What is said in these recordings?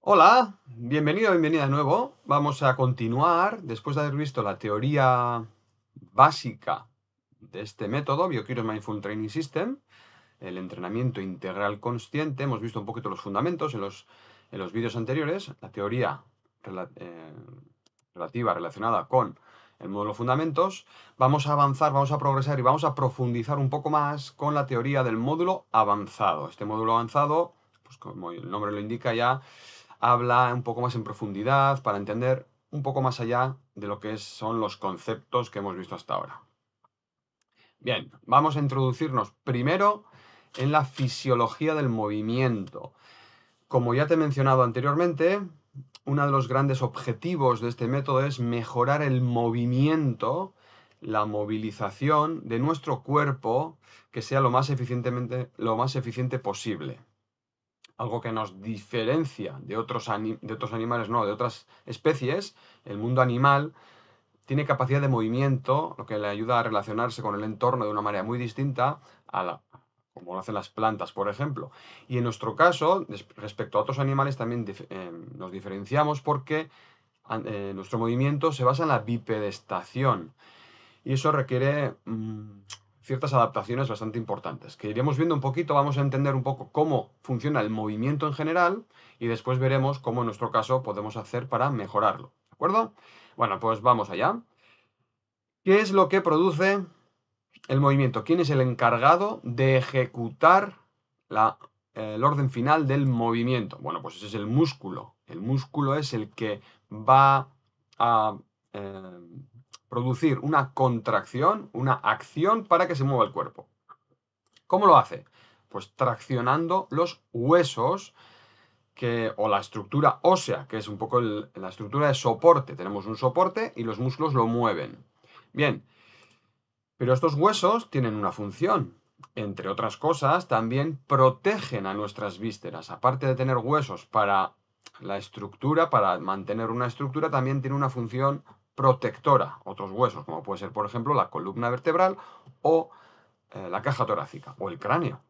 Hola, bienvenido, bienvenida de nuevo. Vamos a continuar después de haber visto la teoría básica de este método, BioKiros Mindful Training System, el entrenamiento integral consciente. Hemos visto un poquito los fundamentos en los vídeos anteriores, la teoría relacionada con el módulo fundamentos. Vamos a avanzar, vamos a progresar y vamos a profundizar un poco más con la teoría del módulo avanzado. Este módulo avanzado, pues como el nombre lo indica ya, habla un poco más en profundidad para entender un poco más allá de lo que son los conceptos que hemos visto hasta ahora. Bien, vamos a introducirnos primero en la fisiología del movimiento. Como ya te he mencionado anteriormente, uno de los grandes objetivos de este método es mejorar el movimiento, la movilización de nuestro cuerpo, que sea lo más eficiente posible. Algo que nos diferencia de otros animales, no, de otras especies. El mundo animal tiene capacidad de movimiento, lo que le ayuda a relacionarse con el entorno de una manera muy distinta como lo hacen las plantas, por ejemplo. Y en nuestro caso, respecto a otros animales, también nos diferenciamos porque nuestro movimiento se basa en la bipedestación. Y eso requiere ciertas adaptaciones bastante importantes, que iremos viendo un poquito. Vamos a entender un poco cómo funciona el movimiento en general y después veremos cómo en nuestro caso podemos hacer para mejorarlo. ¿De acuerdo? Bueno, pues vamos allá. ¿Qué es lo que produce el movimiento? ¿Quién es el encargado de ejecutar el orden final del movimiento? Bueno, pues ese es el músculo. El músculo es el que va a producir una contracción, una acción para que se mueva el cuerpo. ¿Cómo lo hace? Pues traccionando los huesos o la estructura ósea, que es un poco la estructura de soporte. Tenemos un soporte y los músculos lo mueven. Bien, pero estos huesos tienen una función. Entre otras cosas, también protegen a nuestras vísceras. Aparte de tener huesos para la estructura, para mantener una estructura, también tiene una función protectora. Otros huesos, como puede ser, por ejemplo, la columna vertebral o la caja torácica o el cráneo.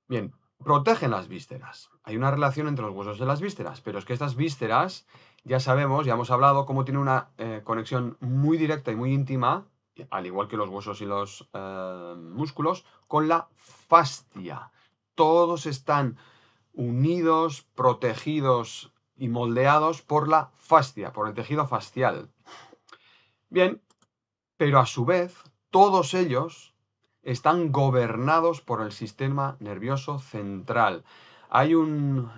Bien, protegen las vísceras. Hay una relación entre los huesos de las vísceras, pero es que estas vísceras, ya sabemos, ya hemos hablado, cómo tienen una conexión muy directa y muy íntima, al igual que los huesos y los músculos, con la fascia. Todos están unidos, protegidos y moldeados por la fascia, por el tejido fascial. Bien, pero a su vez, todos ellos están gobernados por el sistema nervioso central. Hay un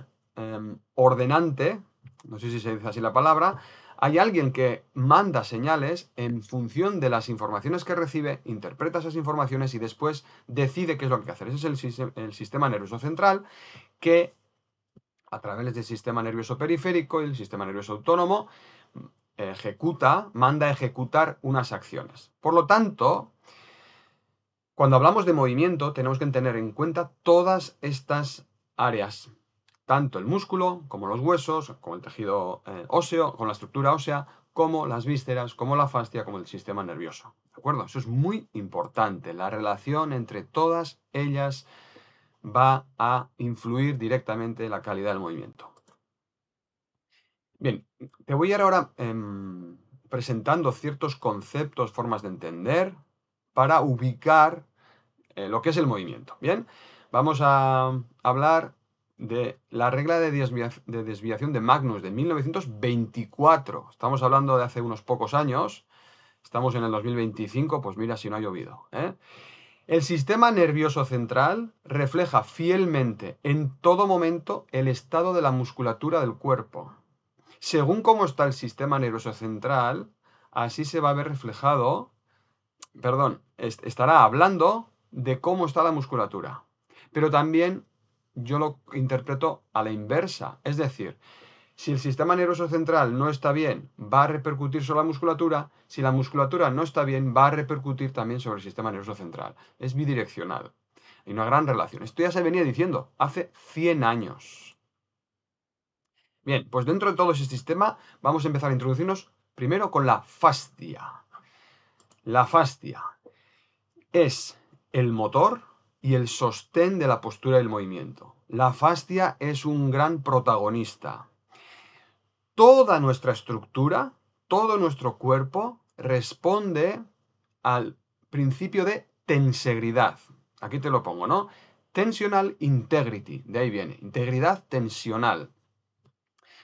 ordenante, no sé si se dice así la palabra, hay alguien que manda señales en función de las informaciones que recibe, interpreta esas informaciones y después decide qué es lo que hay que hacer. Ese es el sistema nervioso central que, a través del sistema nervioso periférico y el sistema nervioso autónomo, manda a ejecutar unas acciones. Por lo tanto, cuando hablamos de movimiento, tenemos que tener en cuenta todas estas áreas, tanto el músculo, como los huesos, como el tejido óseo, con la estructura ósea, como las vísceras, como la fascia, como el sistema nervioso. ¿De acuerdo? Eso es muy importante. La relación entre todas ellas va a influir directamente en la calidad del movimiento. Bien, te voy a ir ahora presentando ciertos conceptos, formas de entender, para ubicar lo que es el movimiento. Bien, vamos a hablar de la regla de desviación de Magnus de 1924. Estamos hablando de hace unos pocos años. Estamos en el 2025, pues mira si no ha llovido, ¿eh? El sistema nervioso central refleja fielmente en todo momento el estado de la musculatura del cuerpo. Según cómo está el sistema nervioso central, así se va a ver reflejado, estará hablando de cómo está la musculatura. Pero también yo lo interpreto a la inversa. Es decir, si el sistema nervioso central no está bien, va a repercutir sobre la musculatura. Si la musculatura no está bien, va a repercutir también sobre el sistema nervioso central. Es bidireccional. Hay una gran relación. Esto ya se venía diciendo hace 100 años. Bien, pues dentro de todo ese sistema vamos a empezar a introducirnos primero con la fascia. La fascia es el motor y el sostén de la postura del movimiento. La fascia es un gran protagonista. Toda nuestra estructura, todo nuestro cuerpo responde al principio de tensegridad. Aquí te lo pongo, ¿no? Tensional integrity, de ahí viene, integridad tensional.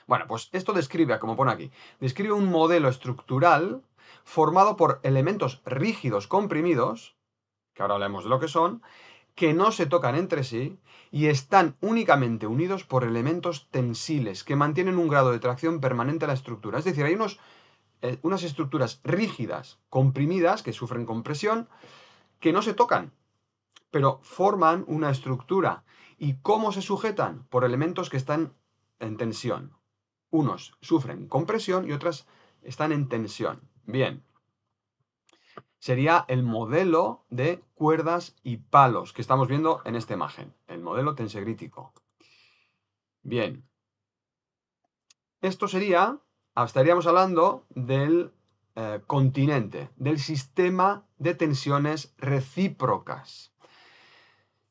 Bueno, pues esto describe, como pone aquí, describe un modelo estructural formado por elementos rígidos comprimidos, que ahora hablemos de lo que son, que no se tocan entre sí y están únicamente unidos por elementos tensiles que mantienen un grado de tracción permanente a la estructura. Es decir, hay unas estructuras rígidas, comprimidas, que sufren compresión, que no se tocan, pero forman una estructura. ¿Y cómo se sujetan? Por elementos que están en tensión. Unos sufren compresión y otras están en tensión. Bien. Sería el modelo de cuerdas y palos que estamos viendo en esta imagen, el modelo tensegrítico. Bien. Esto estaríamos hablando del continente, del sistema de tensiones recíprocas.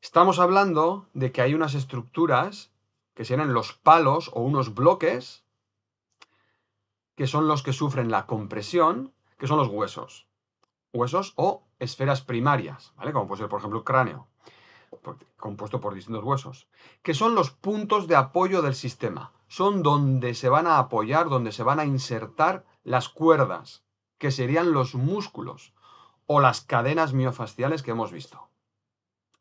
Estamos hablando de que hay unas estructuras que serán los palos o unos bloques, que son los que sufren la compresión, que son los huesos. Huesos o esferas primarias, ¿vale? Como puede ser, por ejemplo, el cráneo, compuesto por distintos huesos, que son los puntos de apoyo del sistema. Son donde se van a apoyar, donde se van a insertar las cuerdas, que serían los músculos o las cadenas miofasciales que hemos visto.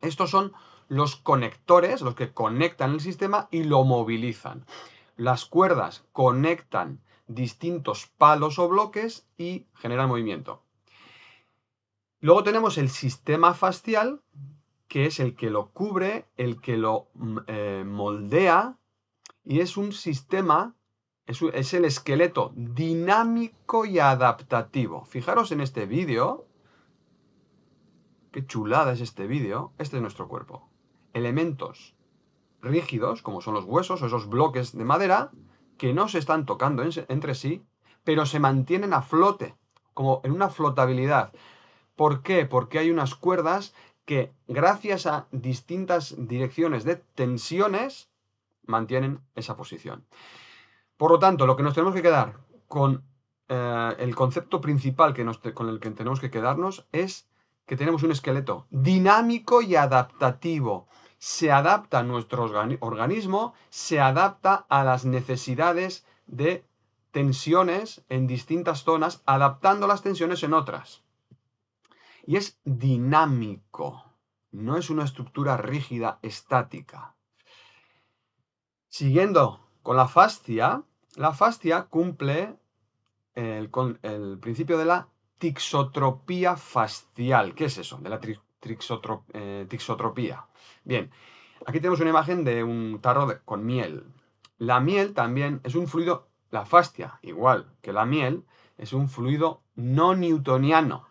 Estos son los conectores, los que conectan el sistema y lo movilizan. Las cuerdas conectan distintos palos o bloques y generan movimiento. Luego tenemos el sistema fascial, que es el que lo cubre, el que lo moldea, y es un sistema, es el esqueleto dinámico y adaptativo. Fijaros en este vídeo, qué chulada es este vídeo. Este es nuestro cuerpo. Elementos rígidos, como son los huesos o esos bloques de madera, que no se están tocando entre sí, pero se mantienen a flote, como en una flotabilidad. ¿Por qué? Porque hay unas cuerdas que, gracias a distintas direcciones de tensiones, mantienen esa posición. Por lo tanto, lo que nos tenemos que quedar con el concepto principal con el que tenemos que quedarnos es que tenemos un esqueleto dinámico y adaptativo. Se adapta a nuestro organismo, se adapta a las necesidades de tensiones en distintas zonas, adaptando las tensiones en otras. Y es dinámico, no es una estructura rígida, estática. Siguiendo con la fascia cumple el principio de la tixotropía fascial. ¿Qué es eso? De la tixotropía. Bien, aquí tenemos una imagen de un tarro con miel. La miel también es un fluido, la fascia, igual que la miel, es un fluido no newtoniano.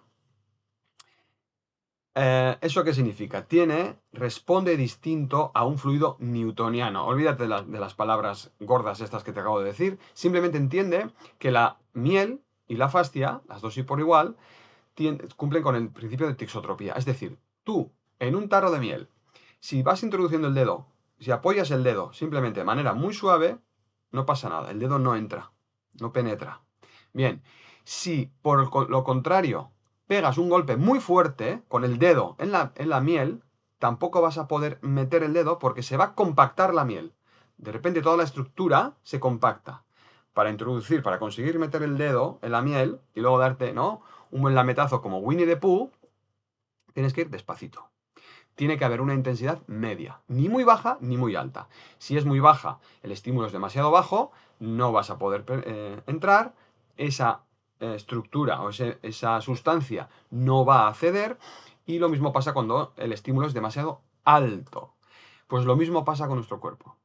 ¿Eso qué significa? Responde distinto a un fluido newtoniano. Olvídate de las palabras gordas estas que te acabo de decir. Simplemente entiende que la miel y la fascia, las dos y por igual, cumplen con el principio de tixotropía. Es decir, tú, en un tarro de miel, si vas introduciendo el dedo, si apoyas el dedo simplemente de manera muy suave, no pasa nada. El dedo no entra, no penetra. Bien, si por lo contrario pegas un golpe muy fuerte con el dedo en la miel, tampoco vas a poder meter el dedo porque se va a compactar la miel. De repente toda la estructura se compacta. Para conseguir meter el dedo en la miel y luego darte, ¿no?, un buen lametazo como Winnie the Pooh, tienes que ir despacito. Tiene que haber una intensidad media, ni muy baja ni muy alta. Si es muy baja, el estímulo es demasiado bajo, no vas a poder entrar, esa estructura o esa sustancia no va a ceder, y lo mismo pasa cuando el estímulo es demasiado alto. Pues lo mismo pasa con nuestro cuerpo.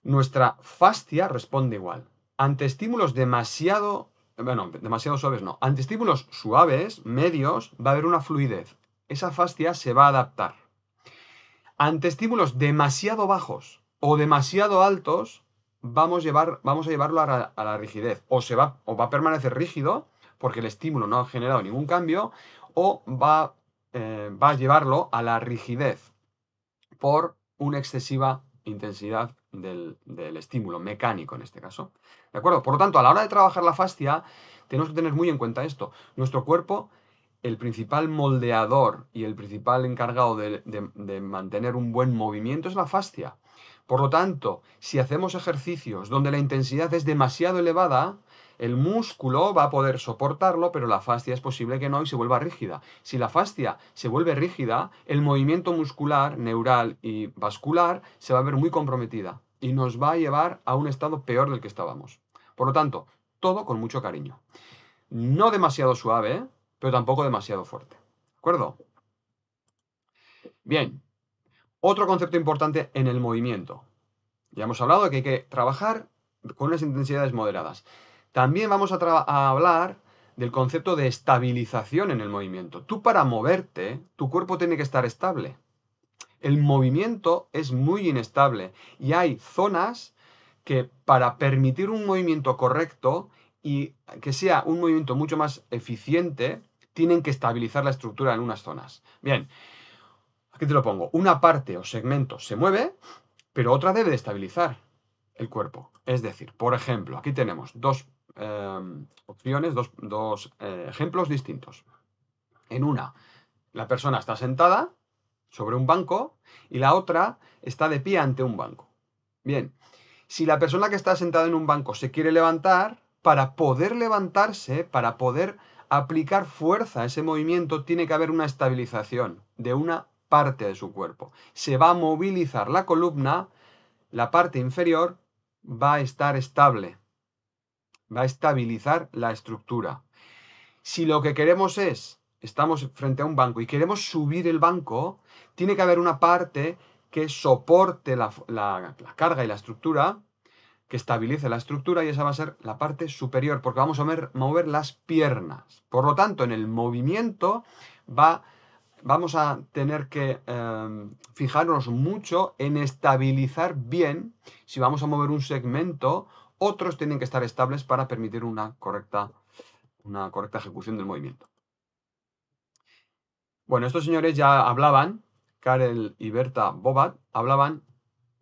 Nuestra fascia responde igual. Ante estímulos demasiado suaves no. Ante estímulos suaves, medios, va a haber una fluidez. Esa fascia se va a adaptar. Ante estímulos demasiado bajos o demasiado altos, vamos a llevarlo a la rigidez. O va a permanecer rígido porque el estímulo no ha generado ningún cambio, o va a llevarlo a la rigidez por una excesiva intensidad del estímulo mecánico en este caso. ¿De acuerdo? Por lo tanto, a la hora de trabajar la fascia, tenemos que tener muy en cuenta esto. Nuestro cuerpo, el principal moldeador y el principal encargado de mantener un buen movimiento es la fascia. Por lo tanto, si hacemos ejercicios donde la intensidad es demasiado elevada, el músculo va a poder soportarlo, pero la fascia es posible que no y se vuelva rígida. Si la fascia se vuelve rígida, el movimiento muscular, neural y vascular se va a ver muy comprometida y nos va a llevar a un estado peor del que estábamos. Por lo tanto, todo con mucho cariño. No demasiado suave, ¿eh? Pero tampoco demasiado fuerte. ¿De acuerdo? Bien. Otro concepto importante en el movimiento. Ya hemos hablado de que hay que trabajar con unas intensidades moderadas. También vamos a hablar del concepto de estabilización en el movimiento. Tú para moverte, tu cuerpo tiene que estar estable. El movimiento es muy inestable y hay zonas que para permitir un movimiento correcto y que sea un movimiento mucho más eficiente, tienen que estabilizar la estructura en unas zonas. Bien, aquí te lo pongo. Una parte o segmento se mueve, pero otra debe de estabilizar el cuerpo. Es decir, por ejemplo, aquí tenemos dos opciones, dos ejemplos distintos. En una, la persona está sentada sobre un banco y la otra está de pie ante un banco. Bien, si la persona que está sentada en un banco se quiere levantar, para poder levantarse, para poder aplicar fuerza a ese movimiento, tiene que haber una estabilización de una parte de su cuerpo. Se va a movilizar la columna, la parte inferior va a estar estable, va a estabilizar la estructura. Si lo que queremos es, estamos frente a un banco y queremos subir el banco, tiene que haber una parte que soporte la carga y la estructura, que estabilice la estructura, y esa va a ser la parte superior, porque vamos a mover las piernas. Por lo tanto, en el movimiento vamos a tener que fijarnos mucho en estabilizar bien. Si vamos a mover un segmento, otros tienen que estar estables para permitir una correcta ejecución del movimiento. Bueno, estos señores ya hablaban, Karel y Berta Bobat, hablaban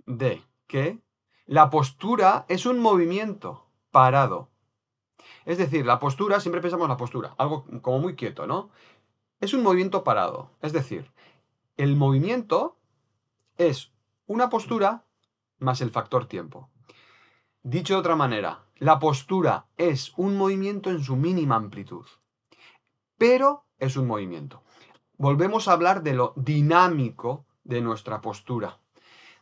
de que la postura es un movimiento parado. Es decir, la postura, siempre pensamos la postura, algo como muy quieto, ¿no? Es un movimiento parado. Es decir, el movimiento es una postura más el factor tiempo. Dicho de otra manera, la postura es un movimiento en su mínima amplitud, pero es un movimiento. Volvemos a hablar de lo dinámico de nuestra postura,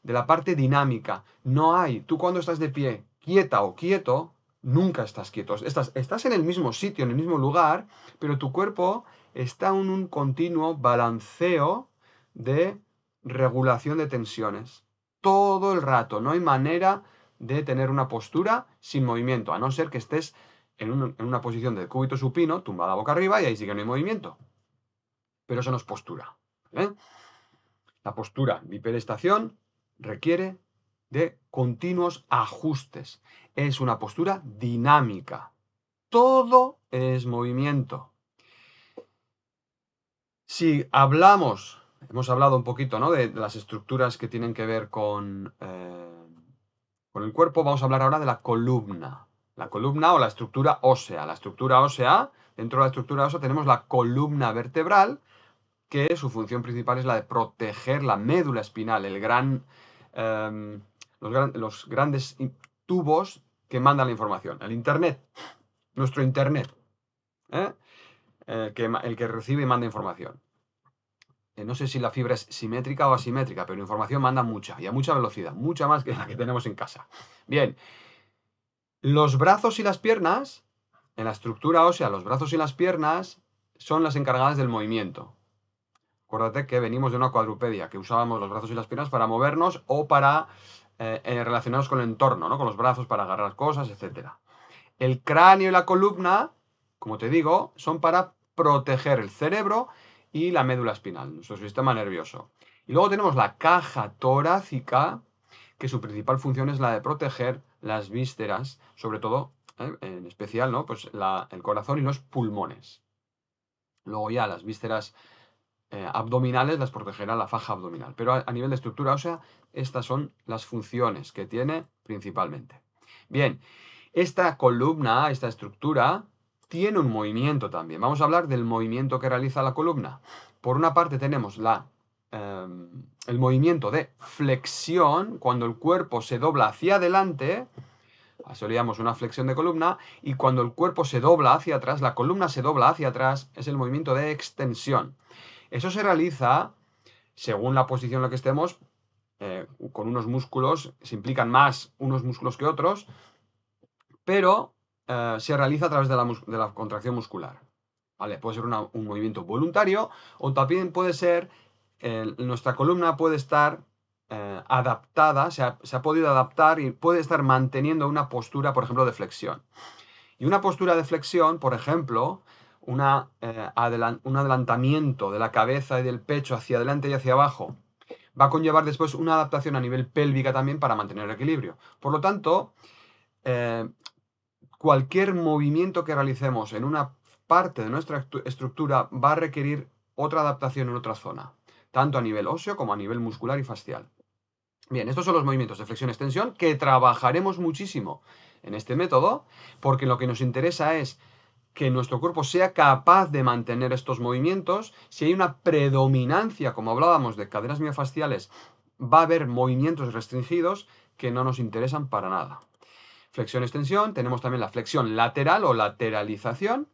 de la parte dinámica. No hay, tú cuando estás de pie, quieta o quieto, nunca estás quieto. Estás en el mismo sitio, en el mismo lugar, pero tu cuerpo está en un continuo balanceo de regulación de tensiones. Todo el rato, no hay manera de tener una postura sin movimiento, a no ser que estés en una posición de cúbito supino, tumbada boca arriba, y ahí sí que no hay movimiento. Pero eso no es postura. La postura bipedestación requiere de continuos ajustes. Es una postura dinámica. Todo es movimiento. Si hemos hablado un poquito, ¿no?, de las estructuras que tienen que ver con el cuerpo, vamos a hablar ahora de la columna. La columna o la estructura ósea. La estructura ósea, dentro de la estructura ósea tenemos la columna vertebral, que su función principal es la de proteger la médula espinal, los grandes tubos que mandan la información. El Internet, nuestro Internet, el que recibe y manda información. No sé si la fibra es simétrica o asimétrica, pero información manda mucha y a mucha velocidad, mucha más que la que tenemos en casa. Bien, los brazos y las piernas, en la estructura ósea, los brazos y las piernas son las encargadas del movimiento. Acuérdate que venimos de una cuadrupedia, que usábamos los brazos y las piernas para movernos o para relacionarnos con el entorno, ¿no?, con los brazos para agarrar cosas, etc. El cráneo y la columna, como te digo, son para proteger el cerebro y la médula espinal, nuestro sistema nervioso. Y luego tenemos la caja torácica, que su principal función es la de proteger las vísceras, sobre todo, en especial, ¿no?, pues el corazón y los pulmones. Luego ya las vísceras abdominales las protegerá la faja abdominal. Pero a nivel de estructura ósea, estas son las funciones que tiene principalmente. Bien, esta columna, esta estructura, tiene un movimiento también. Vamos a hablar del movimiento que realiza la columna. Por una parte tenemos el movimiento de flexión, cuando el cuerpo se dobla hacia adelante, eso le llamamos una flexión de columna, y cuando el cuerpo se dobla hacia atrás, la columna se dobla hacia atrás, es el movimiento de extensión. Eso se realiza, según la posición en la que estemos, con unos músculos, se implican más unos músculos que otros, pero se realiza a través de la contracción muscular. ¿Vale? Puede ser un movimiento voluntario o también puede ser, nuestra columna puede estar adaptada, se ha podido adaptar y puede estar manteniendo una postura, por ejemplo, de flexión. Y una postura de flexión, por ejemplo, un adelantamiento de la cabeza y del pecho hacia adelante y hacia abajo, va a conllevar después una adaptación a nivel pélvica también para mantener el equilibrio. Por lo tanto, cualquier movimiento que realicemos en una parte de nuestra estructura va a requerir otra adaptación en otra zona, tanto a nivel óseo como a nivel muscular y fascial. Bien, estos son los movimientos de flexión-extensión que trabajaremos muchísimo en este método, porque lo que nos interesa es que nuestro cuerpo sea capaz de mantener estos movimientos. Si hay una predominancia, como hablábamos, de cadenas miofasciales, va a haber movimientos restringidos que no nos interesan para nada. Flexión-extensión, tenemos también la flexión lateral o lateralización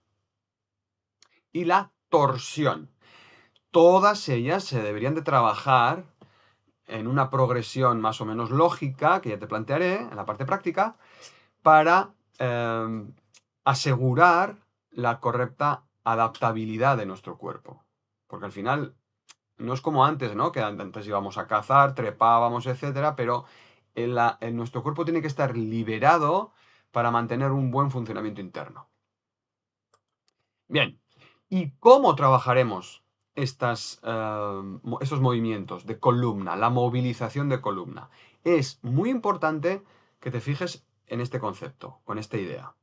y la torsión. Todas ellas se deberían de trabajar en una progresión más o menos lógica, que ya te plantearé en la parte práctica, para asegurar la correcta adaptabilidad de nuestro cuerpo. Porque al final no es como antes, ¿no? Que antes íbamos a cazar, trepábamos, etcétera, pero nuestro cuerpo tiene que estar liberado para mantener un buen funcionamiento interno. Bien, ¿y cómo trabajaremos estos movimientos de columna, la movilización de columna? Es muy importante que te fijes en este concepto, con esta idea.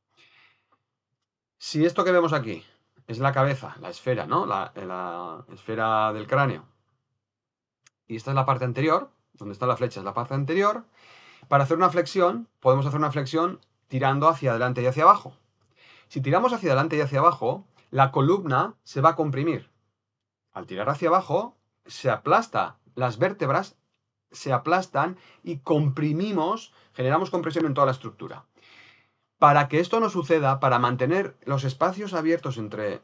Si esto que vemos aquí es la cabeza, la esfera, ¿no? La esfera del cráneo, y esta es la parte anterior, donde está la flecha es la parte anterior, para hacer una flexión, podemos hacer una flexión tirando hacia adelante y hacia abajo. Si tiramos hacia adelante y hacia abajo, la columna se va a comprimir. Al tirar hacia abajo, se aplasta, las vértebras se aplastan y comprimimos, generamos compresión en toda la estructura. Para que esto no suceda, para mantener los espacios abiertos entre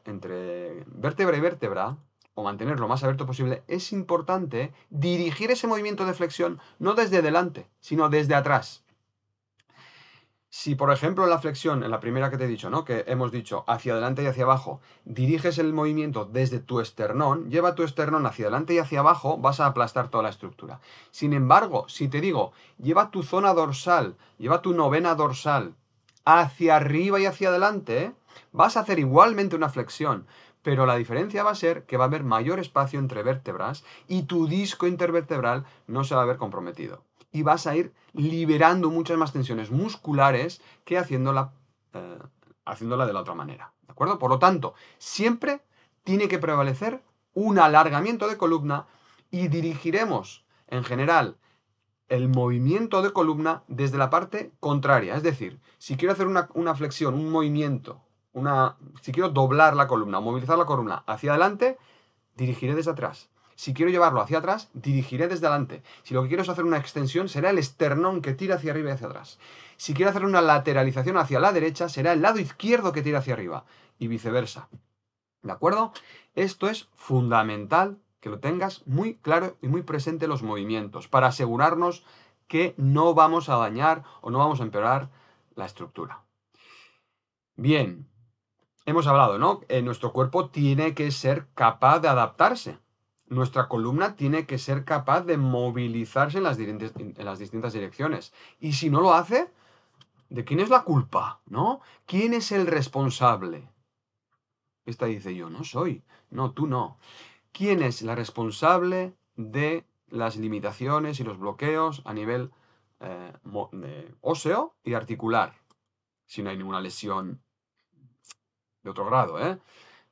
vértebra y vértebra, o mantener lo más abierto posible, es importante dirigir ese movimiento de flexión no desde delante, sino desde atrás. Si, por ejemplo, en la flexión, en la primera que te he dicho, ¿no? Que hemos dicho hacia adelante y hacia abajo, diriges el movimiento desde tu esternón, lleva tu esternón hacia adelante y hacia abajo, vas a aplastar toda la estructura. Sin embargo, si te digo, lleva tu zona dorsal, lleva tu novena dorsal hacia arriba y hacia adelante, vas a hacer igualmente una flexión, pero la diferencia va a ser que va a haber mayor espacio entre vértebras y tu disco intervertebral no se va a ver comprometido. Y vas a ir liberando muchas más tensiones musculares que haciéndola de la otra manera. ¿De acuerdo? Por lo tanto, siempre tiene que prevalecer un alargamiento de columna y dirigiremos, en general, el movimiento de columna desde la parte contraria. Es decir, si quiero hacer una flexión, un movimiento, si quiero doblar la columna, movilizar la columna hacia adelante, dirigiré desde atrás. Si quiero llevarlo hacia atrás, dirigiré desde adelante. Si lo que quiero es hacer una extensión, será el esternón que tira hacia arriba y hacia atrás. Si quiero hacer una lateralización hacia la derecha, será el lado izquierdo que tira hacia arriba. Y viceversa. ¿De acuerdo? Esto es fundamental que lo tengas muy claro y muy presente los movimientos, para asegurarnos que no vamos a dañar o no vamos a empeorar la estructura. Bien, hemos hablado, ¿no? Nuestro cuerpo tiene que ser capaz de adaptarse. Nuestra columna tiene que ser capaz de movilizarse en las distintas direcciones. Y si no lo hace, ¿de quién es la culpa? ¿No? ¿Quién es el responsable? Esta dice, yo no soy. No, tú no. ¿Quién es la responsable de las limitaciones y los bloqueos a nivel óseo y articular? Si no hay ninguna lesión de otro grado,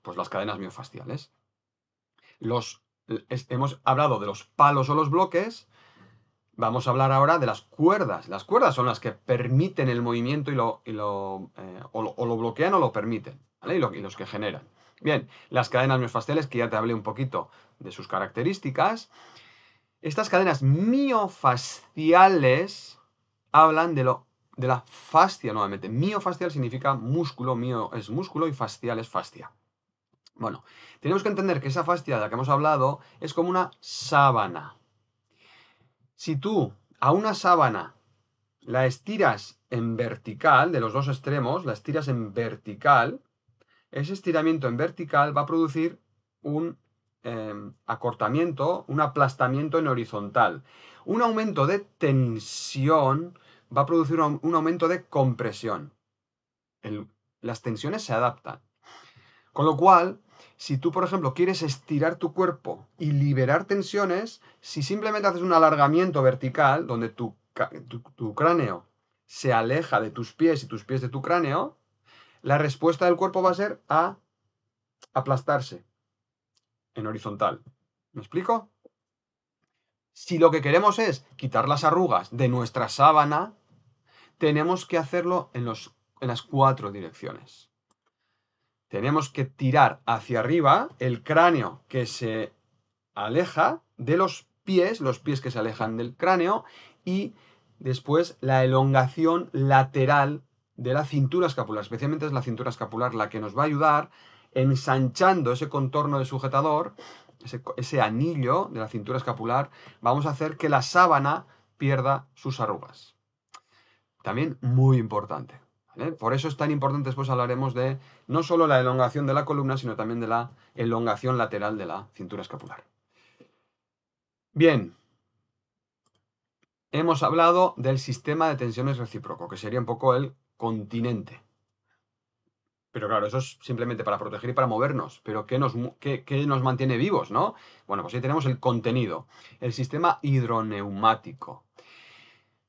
pues las cadenas miofasciales. Los hemos hablado de los palos o los bloques. Vamos a hablar ahora de las cuerdas. Las cuerdas son las que permiten el movimiento o lo bloquean o lo permiten, ¿vale? Y los que generan. Bien, las cadenas miofasciales, que ya te hablé un poquito de sus características. Estas cadenas miofasciales hablan de la fascia nuevamente. Miofascial significa músculo, mio es músculo y fascial es fascia. Bueno, tenemos que entender que esa fascia de la que hemos hablado es como una sábana. Si tú a una sábana la estiras en vertical, de los dos extremos, la estiras en vertical, ese estiramiento en vertical va a producir un acortamiento, un aplastamiento en horizontal. Un aumento de tensión va a producir un aumento de compresión. Las tensiones se adaptan. Con lo cual, si tú, por ejemplo, quieres estirar tu cuerpo y liberar tensiones, si simplemente haces un alargamiento vertical, donde tu cráneo se aleja de tus pies y tus pies de tu cráneo, la respuesta del cuerpo va a ser a aplastarse en horizontal. ¿Me explico? Si lo que queremos es quitar las arrugas de nuestra sábana, tenemos que hacerlo en las 4 direcciones. Tenemos que tirar hacia arriba el cráneo que se aleja de los pies que se alejan del cráneo, y después la elongación lateral de la cintura escapular. Especialmente es la cintura escapular la que nos va a ayudar ensanchando ese contorno de sujetador, ese anillo de la cintura escapular. Vamos a hacer que la sábana pierda sus arrugas. También muy importante. ¿Vale? Por eso es tan importante, después hablaremos de no solo la elongación de la columna, sino también de la elongación lateral de la cintura escapular. Bien, hemos hablado del sistema de tensiones recíproco, que sería un poco el continente. Pero claro, eso es simplemente para proteger y para movernos. Pero ¿qué nos mantiene vivos, no? Bueno, pues ahí tenemos el contenido, el sistema hidroneumático.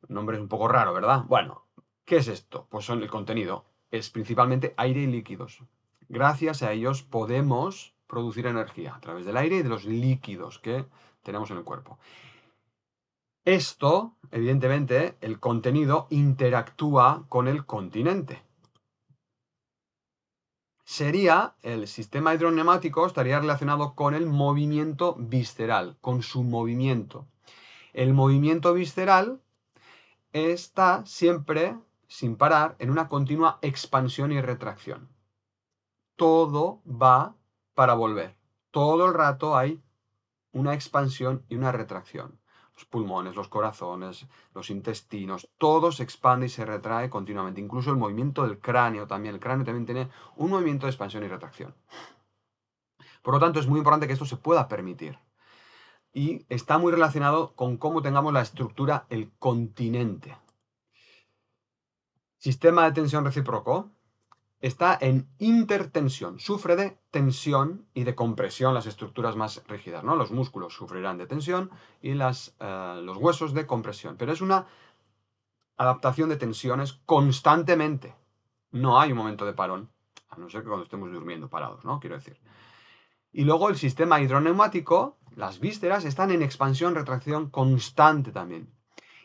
El nombre es un poco raro, ¿verdad? Bueno, ¿qué es esto? Pues son el contenido. Es principalmente aire y líquidos. Gracias a ellos podemos producir energía a través del aire y de los líquidos que tenemos en el cuerpo. Esto, evidentemente, el contenido interactúa con el continente. El sistema hidroneumático estaría relacionado con el movimiento visceral, con su movimiento. El movimiento visceral está siempre, sin parar, en una continua expansión y retracción. Todo va para volver. Todo el rato hay una expansión y una retracción. Los pulmones, los corazones, los intestinos, todo se expande y se retrae continuamente. Incluso el movimiento del cráneo también. El cráneo también tiene un movimiento de expansión y retracción. Por lo tanto, es muy importante que esto se pueda permitir. Y está muy relacionado con cómo tengamos la estructura, el continente. Sistema de tensión recíproco está en intertensión, sufre de tensión y de compresión las estructuras más rígidas, ¿no? Los músculos sufrirán de tensión y los huesos de compresión. Pero es una adaptación de tensiones constantemente. No hay un momento de parón, a no ser que cuando estemos durmiendo parados, ¿no? Quiero decir. Y luego el sistema hidroneumático, las vísceras, están en expansión, retracción constante también.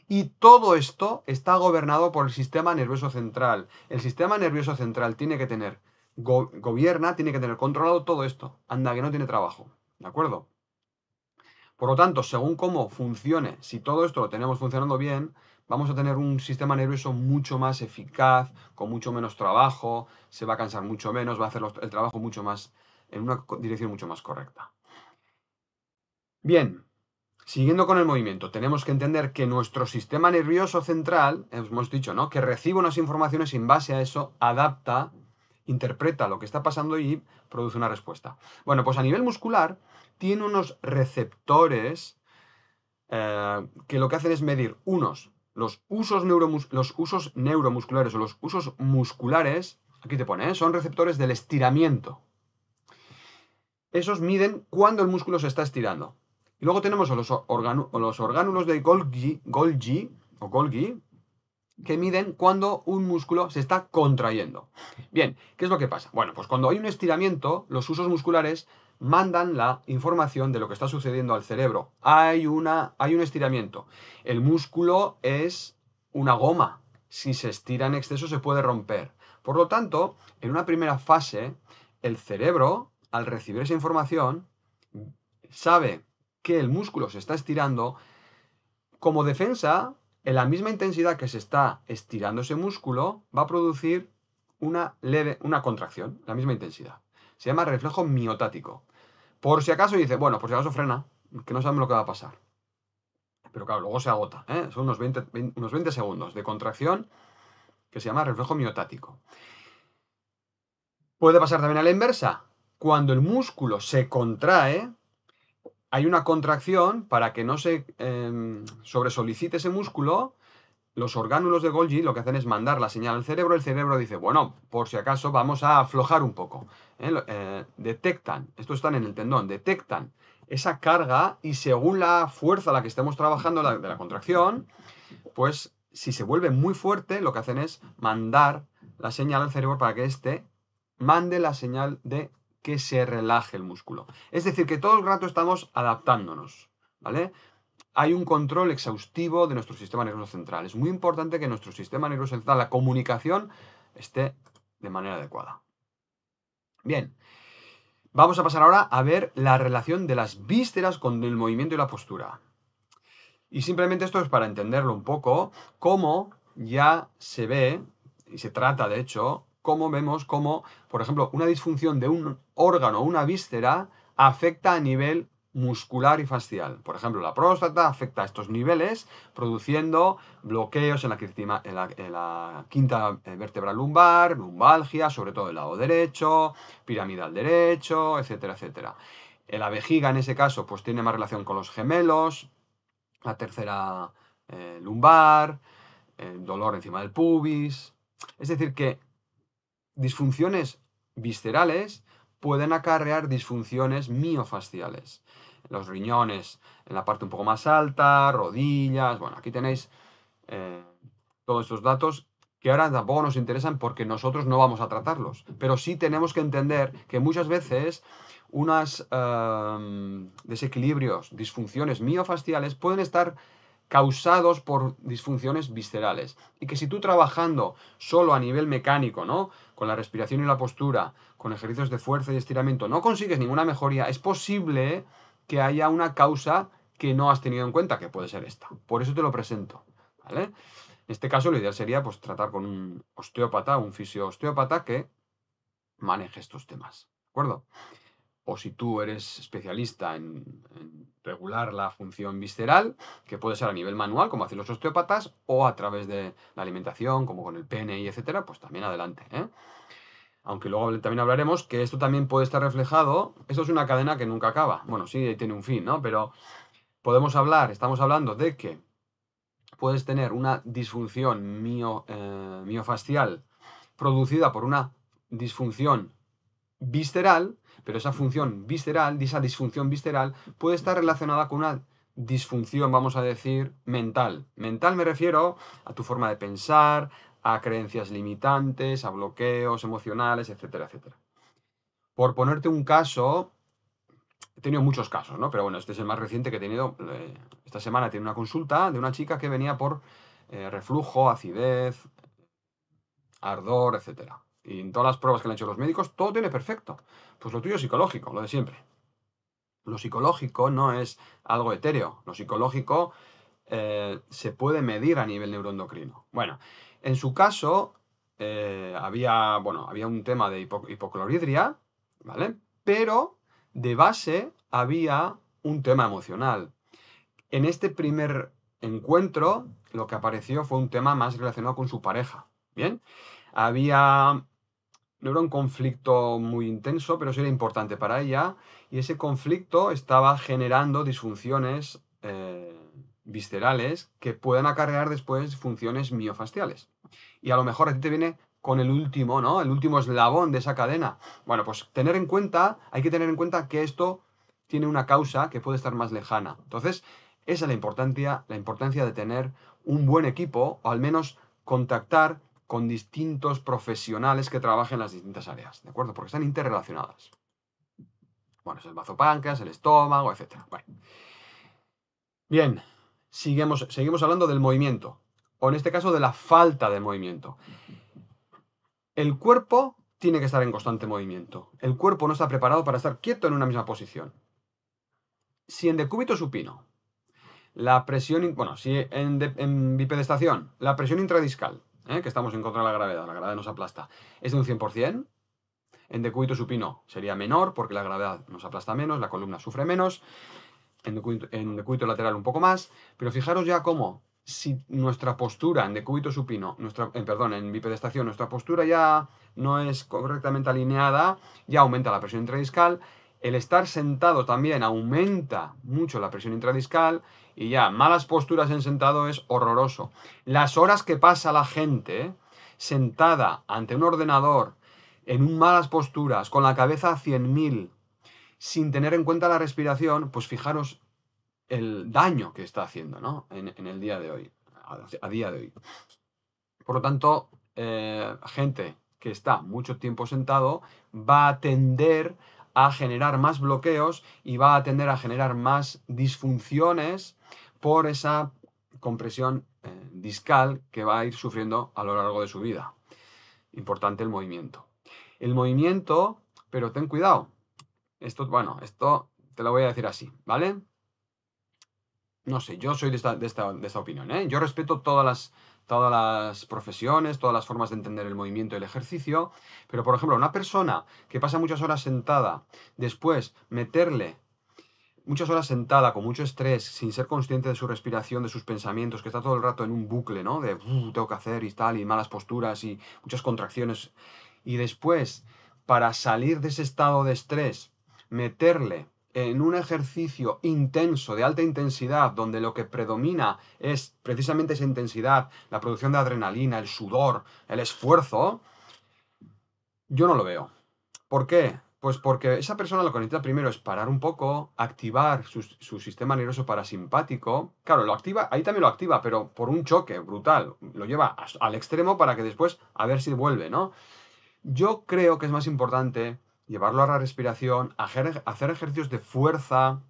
Y todo esto está gobernado por el sistema nervioso central. El sistema nervioso central tiene que tener, tiene que tener controlado todo esto. Anda, que no tiene trabajo. ¿De acuerdo? Por lo tanto, según cómo funcione, si todo esto lo tenemos funcionando bien, vamos a tener un sistema nervioso mucho más eficaz, con mucho menos trabajo, se va a cansar mucho menos, va a hacer el trabajo mucho más, en una dirección mucho más correcta. Bien. Siguiendo con el movimiento, tenemos que entender que nuestro sistema nervioso central, hemos dicho, ¿no?, que recibe unas informaciones y en base a eso adapta, interpreta lo que está pasando y produce una respuesta. Bueno, pues a nivel muscular tiene unos receptores que lo que hacen es medir los usos neuromusculares o los usos musculares, aquí te pone, son receptores del estiramiento. Esos miden cuándo el músculo se está estirando. Y luego tenemos los orgánulos de Golgi, que miden cuando un músculo se está contrayendo. Bien, ¿qué es lo que pasa? Bueno, pues cuando hay un estiramiento, los usos musculares mandan la información de lo que está sucediendo al cerebro. Hay un estiramiento. El músculo es una goma. Si se estira en exceso se puede romper. Por lo tanto, en una primera fase, el cerebro, al recibir esa información, sabe que el músculo se está estirando. Como defensa, en la misma intensidad que se está estirando ese músculo, va a producir una contracción, la misma intensidad. Se llama reflejo miotático. Por si acaso dice, bueno, por si acaso frena, que no sabemos lo que va a pasar. Pero claro, luego se agota, ¿eh? Son unos 20 segundos de contracción que se llama reflejo miotático. Puede pasar también a la inversa. Cuando el músculo se contrae, hay una contracción para que no se sobresolicite ese músculo. Los orgánulos de Golgi lo que hacen es mandar la señal al cerebro. El cerebro dice, bueno, por si acaso vamos a aflojar un poco. Detectan, estos están en el tendón, detectan esa carga y según la fuerza a la que estemos trabajando de la contracción, pues si se vuelve muy fuerte, lo que hacen es mandar la señal al cerebro para que éste mande la señal de que se relaje el músculo. Es decir, que todo el rato estamos adaptándonos, ¿vale? Hay un control exhaustivo de nuestro sistema nervioso central. Es muy importante que nuestro sistema nervioso central, la comunicación, esté de manera adecuada. Bien, vamos a pasar ahora a ver la relación de las vísceras con el movimiento y la postura. Y simplemente esto es para entenderlo un poco, cómo ya se ve, y se trata de hecho, cómo vemos cómo, por ejemplo, una disfunción de un órgano o una víscera afecta a nivel muscular y facial. Por ejemplo, la próstata afecta a estos niveles, produciendo bloqueos en la quinta vértebra lumbar, lumbalgia, sobre todo el lado derecho, piramidal derecho, etcétera, etcétera. La vejiga, en ese caso, pues tiene más relación con los gemelos, la tercera lumbar, dolor encima del pubis. Es decir, que disfunciones viscerales pueden acarrear disfunciones miofasciales. Los riñones en la parte un poco más alta, rodillas. Bueno, aquí tenéis todos estos datos que ahora tampoco nos interesan porque nosotros no vamos a tratarlos. Pero sí tenemos que entender que muchas veces unos desequilibrios, disfunciones miofasciales pueden estar causados por disfunciones viscerales. Y que si tú trabajando solo a nivel mecánico, ¿no? Con la respiración y la postura, con ejercicios de fuerza y estiramiento, no consigues ninguna mejoría, es posible que haya una causa que no has tenido en cuenta, que puede ser esta. Por eso te lo presento, ¿vale? En este caso lo ideal sería pues tratar con un osteópata, un fisio-osteópata que maneje estos temas, ¿de acuerdo? O si tú eres especialista en regular la función visceral, que puede ser a nivel manual, como hacen los osteópatas, o a través de la alimentación, como con el PNI, etcétera, pues también adelante, ¿eh? Aunque luego también hablaremos que esto también puede estar reflejado. Esto es una cadena que nunca acaba. Bueno, sí, tiene un fin, ¿no? Pero estamos hablando de que puedes tener una disfunción miofascial producida por una disfunción visceral, pero esa disfunción visceral puede estar relacionada con una disfunción, vamos a decir, mental. Mental me refiero a tu forma de pensar, a creencias limitantes, a bloqueos emocionales, etcétera, etcétera. Por ponerte un caso, he tenido muchos casos, ¿no? Pero bueno, este es el más reciente que he tenido. Esta semana he tenido una consulta de una chica que venía por reflujo, acidez, ardor, etcétera. Y en todas las pruebas que le han hecho los médicos, todo tiene perfecto. Pues lo tuyo es psicológico, lo de siempre. Lo psicológico no es algo etéreo. Lo psicológico se puede medir a nivel neuroendocrino. Bueno, en su caso había un tema de hipocloridria, ¿vale? Pero de base había un tema emocional. En este primer encuentro, lo que apareció fue un tema más relacionado con su pareja. ¿Bien? No era un conflicto muy intenso, pero sí era importante para ella. Y ese conflicto estaba generando disfunciones viscerales que pueden acarrear después funciones miofasciales. Y a lo mejor a ti te viene con el último, ¿no? El último eslabón de esa cadena. Bueno, pues hay que tener en cuenta que esto tiene una causa que puede estar más lejana. Entonces, esa es la importancia de tener un buen equipo, o al menos contactar con distintos profesionales que trabajen en las distintas áreas, ¿de acuerdo? Porque están interrelacionadas. Bueno, es el bazopáncreas, el estómago, etc. Bueno. Bien, seguimos hablando del movimiento, o en este caso de la falta de movimiento. El cuerpo tiene que estar en constante movimiento. El cuerpo no está preparado para estar quieto en una misma posición. Si en decúbito supino, la presión, bueno, si en bipedestación, la presión intradiscal, que estamos en contra de la gravedad nos aplasta, es de un 100%, en decúbito supino sería menor porque la gravedad nos aplasta menos, la columna sufre menos, en decúbito lateral un poco más, pero fijaros ya cómo, si nuestra postura en decúbito supino, en bipedestación, nuestra postura ya no es correctamente alineada, ya aumenta la presión intradiscal, el estar sentado también aumenta mucho la presión intradiscal y ya malas posturas en sentado es horroroso. Las horas que pasa la gente sentada ante un ordenador en malas posturas, con la cabeza a 100.000, sin tener en cuenta la respiración, pues fijaros el daño que está haciendo, ¿no? en el día de hoy, a día de hoy. Por lo tanto, gente que está mucho tiempo sentado va a tender a generar más bloqueos y va a tender a generar más disfunciones por esa compresión discal que va a ir sufriendo a lo largo de su vida. Importante el movimiento. El movimiento, pero ten cuidado. Esto te lo voy a decir así, ¿vale? No sé, yo soy de esta opinión, ¿eh? Yo respeto todas las profesiones, todas las formas de entender el movimiento y el ejercicio, pero por ejemplo, una persona que pasa muchas horas sentada, después meterle muchas horas sentada, con mucho estrés, sin ser consciente de su respiración, de sus pensamientos, que está todo el rato en un bucle, ¿no? De tengo que hacer y tal, y malas posturas y muchas contracciones. Y después, para salir de ese estado de estrés, meterle en un ejercicio intenso, de alta intensidad, donde lo que predomina es precisamente esa intensidad, la producción de adrenalina, el sudor, el esfuerzo, yo no lo veo. ¿Por qué? Pues porque esa persona lo que necesita primero es parar un poco, activar su sistema nervioso parasimpático. Claro, lo activa, ahí también lo activa, pero por un choque brutal. Lo lleva al extremo para que después a ver si vuelve, ¿no? Yo creo que es más importante llevarlo a la respiración, hacer ejercicios de fuerza,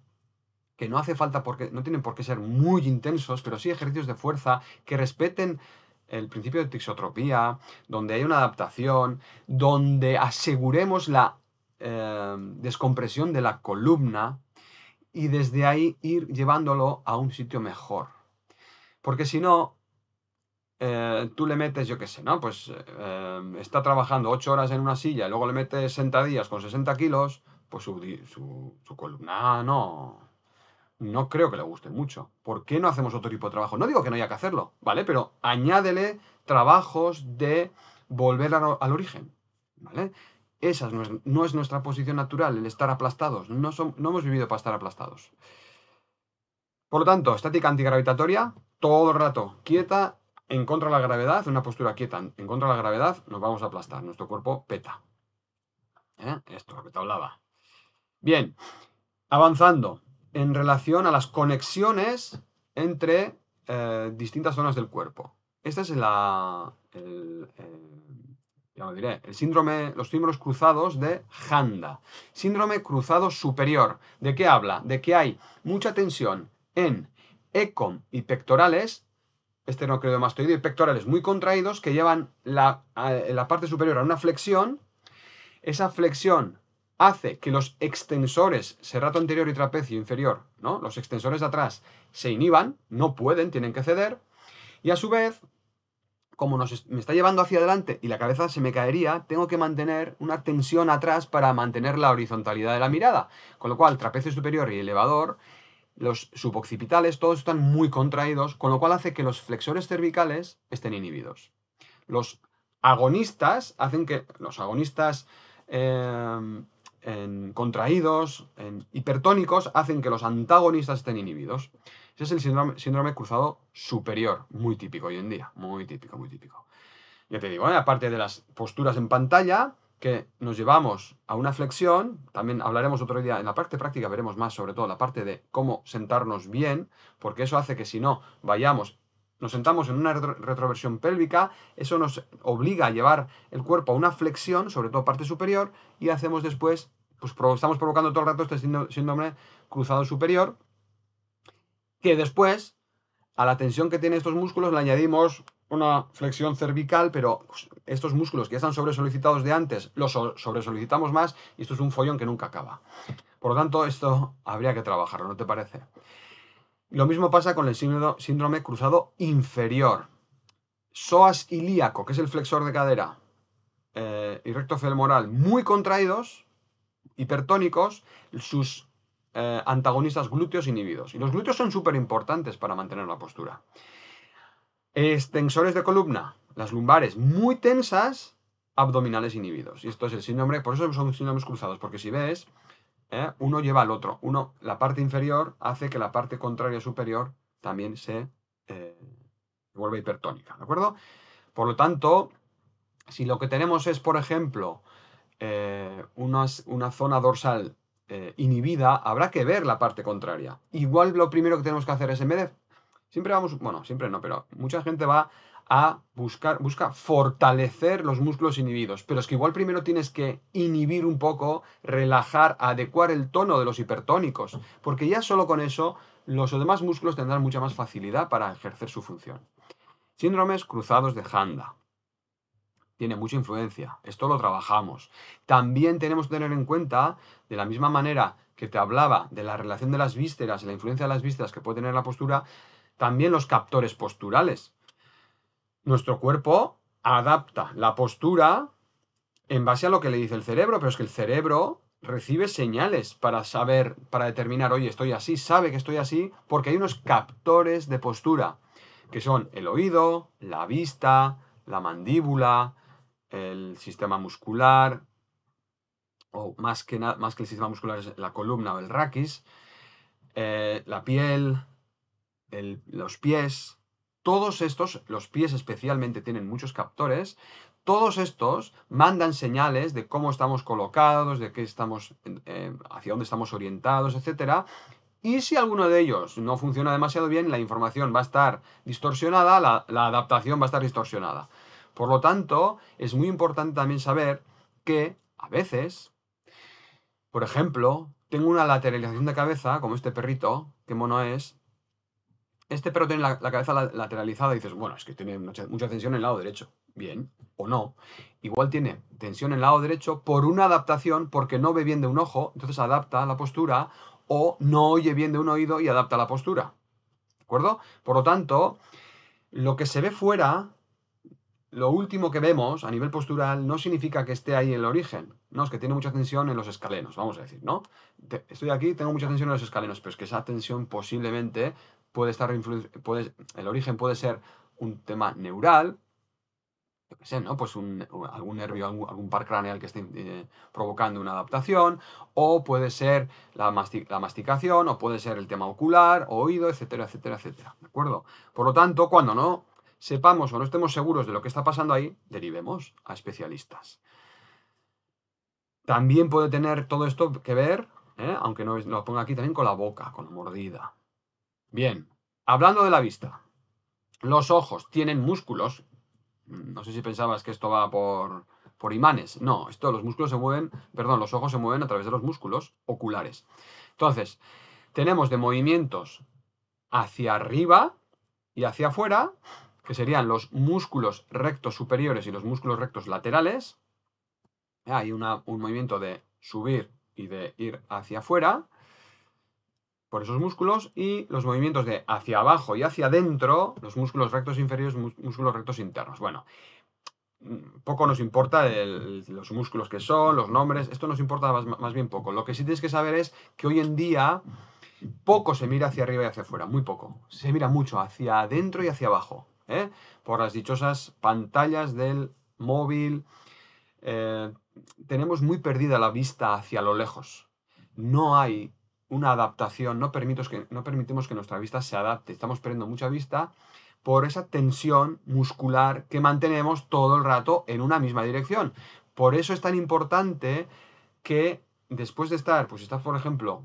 que no hace falta no tienen por qué ser muy intensos, pero sí ejercicios de fuerza que respeten el principio de tixotropía, donde hay una adaptación, donde aseguremos la descompresión de la columna y desde ahí ir llevándolo a un sitio mejor. Porque si no, tú le metes, yo qué sé, ¿no? Pues está trabajando 8 horas en una silla y luego le metes sentadillas con 60 kilos, pues su columna no creo que le guste mucho. ¿Por qué no hacemos otro tipo de trabajo? No digo que no haya que hacerlo, ¿vale? Pero añádele trabajos de volver al origen, ¿vale? Esa no es nuestra posición natural, el estar aplastados. No hemos vivido para estar aplastados. Por lo tanto, estática antigravitatoria, todo el rato quieta, en contra de la gravedad, una postura quieta en contra de la gravedad, nos vamos a aplastar, nuestro cuerpo peta. Esto es lo que te hablaba. Bien, avanzando en relación a las conexiones entre distintas zonas del cuerpo. Este es el síndrome, los síndromes cruzados de Handa. Síndrome cruzado superior. ¿De qué habla? De que hay mucha tensión en ecom y pectorales, esternocleidomastoideo y pectorales muy contraídos, que llevan la parte superior a una flexión. Esa flexión hace que los extensores, serrato anterior y trapecio inferior, ¿no? Los extensores de atrás se inhiban, no pueden, tienen que ceder, y a su vez, como me está llevando hacia adelante y la cabeza se me caería, tengo que mantener una tensión atrás para mantener la horizontalidad de la mirada. Con lo cual, trapecio superior y elevador, los suboccipitales, todos están muy contraídos, con lo cual hace que los flexores cervicales estén inhibidos. Los agonistas hacen que los agonistas contraídos, hipertónicos, hacen que los antagonistas estén inhibidos. Ese es el síndrome cruzado superior, muy típico hoy en día, muy típico, muy típico. Ya te digo, aparte de las posturas en pantalla, que nos llevamos a una flexión, también hablaremos otro día, en la parte práctica veremos más sobre todo la parte de cómo sentarnos bien, porque eso hace que si no nos sentamos en una retroversión pélvica, eso nos obliga a llevar el cuerpo a una flexión, sobre todo parte superior, y hacemos después pues estamos provocando todo el rato este síndrome cruzado superior, que después, a la tensión que tienen estos músculos, le añadimos una flexión cervical, pero pues, estos músculos que ya están sobresolicitados de antes, los sobresolicitamos más y esto es un follón que nunca acaba. Por lo tanto, esto habría que trabajarlo, ¿no te parece? Lo mismo pasa con el síndrome cruzado inferior. Psoas ilíaco, que es el flexor de cadera, y recto femoral muy contraídos, hipertónicos, sus antagonistas glúteos inhibidos. Y los glúteos son súper importantes para mantener la postura. Extensores de columna, las lumbares muy tensas, abdominales inhibidos. Y esto es el síndrome, por eso son síndromes cruzados, porque si ves, uno lleva al otro. La parte inferior hace que la parte contraria superior también se vuelva hipertónica, ¿de acuerdo? Por lo tanto, si lo que tenemos es, por ejemplo, una zona dorsal inhibida, habrá que ver la parte contraria. Igual lo primero que tenemos que hacer es, en vez de... Siempre vamos, bueno, siempre no, pero mucha gente va a busca fortalecer los músculos inhibidos. Pero es que igual primero tienes que inhibir un poco, relajar, adecuar el tono de los hipertónicos. Porque ya solo con eso los demás músculos tendrán mucha más facilidad para ejercer su función. Síndromes cruzados de Handa. Tiene mucha influencia. Esto lo trabajamos. También tenemos que tener en cuenta, de la misma manera que te hablaba de la relación de las vísceras y la influencia de las vísceras que puede tener la postura, también los captores posturales. Nuestro cuerpo adapta la postura en base a lo que le dice el cerebro, pero es que el cerebro recibe señales para saber, para determinar, oye, estoy así, sabe que estoy así, porque hay unos captores de postura, que son el oído, la vista, la mandíbula, el sistema muscular, o más que el sistema muscular es la columna o el raquis, la piel, los pies. Todos estos, los pies especialmente, tienen muchos captores. Todos estos mandan señales de cómo estamos colocados, de qué estamos, hacia dónde estamos orientados, etc. Y si alguno de ellos no funciona demasiado bien, la información va a estar distorsionada, la adaptación va a estar distorsionada. Por lo tanto, es muy importante también saber que a veces, por ejemplo, tengo una lateralización de cabeza, como este perrito, qué mono es. Este perro tiene la cabeza lateralizada y dices, bueno, es que tiene mucha tensión en el lado derecho. Bien, o no. Igual tiene tensión en el lado derecho por una adaptación, porque no ve bien de un ojo, entonces adapta la postura, o no oye bien de un oído y adapta la postura. ¿De acuerdo? Por lo tanto, lo que se ve fuera, lo último que vemos a nivel postural, no significa que esté ahí el origen. No, es que tiene mucha tensión en los escalenos, vamos a decir, ¿no? Estoy aquí, tengo mucha tensión en los escalenos, pero es que esa tensión posiblemente puede estar el origen puede ser un tema neural, yo qué sé, ¿no? Pues algún nervio, algún par craneal que esté provocando una adaptación, o puede ser la masticación, o puede ser el tema ocular, oído, etcétera, etcétera, etcétera. ¿De acuerdo? Por lo tanto, cuando no sepamos o no estemos seguros de lo que está pasando ahí, derivemos a especialistas. También puede tener todo esto que ver, aunque no lo ponga aquí, también con la boca, con la mordida. Bien, hablando de la vista, los ojos tienen músculos. No sé si pensabas que esto va por imanes. No, los músculos se mueven, perdón, los ojos se mueven a través de los músculos oculares. Entonces, tenemos de movimientos hacia arriba y hacia afuera, que serían los músculos rectos superiores y los músculos rectos laterales. Hay un movimiento de subir y de ir hacia afuera por esos músculos, y los movimientos de hacia abajo y hacia adentro, los músculos rectos inferiores, músculos rectos internos. Bueno, poco nos importa los músculos que son, los nombres, esto nos importa más bien poco. Lo que sí tienes que saber es que hoy en día poco se mira hacia arriba y hacia afuera, muy poco. Se mira mucho hacia adentro y hacia abajo, por las dichosas pantallas del móvil. Tenemos muy perdida la vista hacia lo lejos. No hay una adaptación, no permitimos que nuestra vista se adapte. Estamos perdiendo mucha vista por esa tensión muscular que mantenemos todo el rato en una misma dirección. Por eso es tan importante que después de estar, por ejemplo,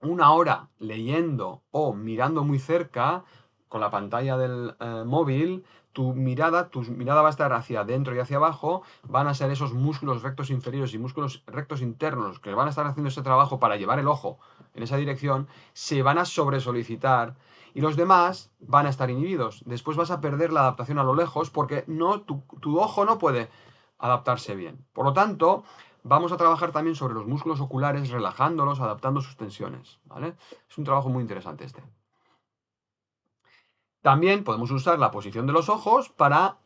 una hora leyendo o mirando muy cerca, con la pantalla del móvil, tu mirada va a estar hacia adentro y hacia abajo, van a ser esos músculos rectos inferiores y músculos rectos internos que van a estar haciendo ese trabajo para llevar el ojo en esa dirección, se van a sobresolicitar y los demás van a estar inhibidos. Después vas a perder la adaptación a lo lejos porque tu ojo no puede adaptarse bien. Por lo tanto, vamos a trabajar también sobre los músculos oculares, relajándolos, adaptando sus tensiones, ¿vale? Es un trabajo muy interesante este. También podemos usar la posición de los ojos para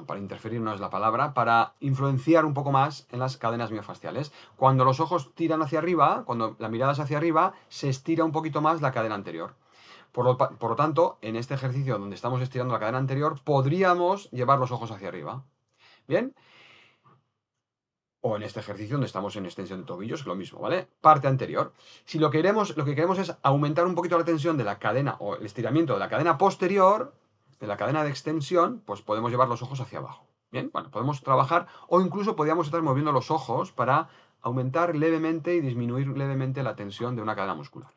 para interferir no es la palabra, para influenciar un poco más en las cadenas miofasciales. Cuando los ojos tiran hacia arriba, cuando la mirada es hacia arriba, se estira un poquito más la cadena anterior. Por lo tanto, en este ejercicio donde estamos estirando la cadena anterior, podríamos llevar los ojos hacia arriba. ¿Bien? O en este ejercicio donde estamos en extensión de tobillos, es lo mismo, ¿vale? Parte anterior. Si lo que queremos es aumentar un poquito la tensión de la cadena o el estiramiento de la cadena posterior, de la cadena de extensión, pues podemos llevar los ojos hacia abajo. Bien, bueno, podemos trabajar o incluso podríamos estar moviendo los ojos para aumentar levemente y disminuir levemente la tensión de una cadena muscular.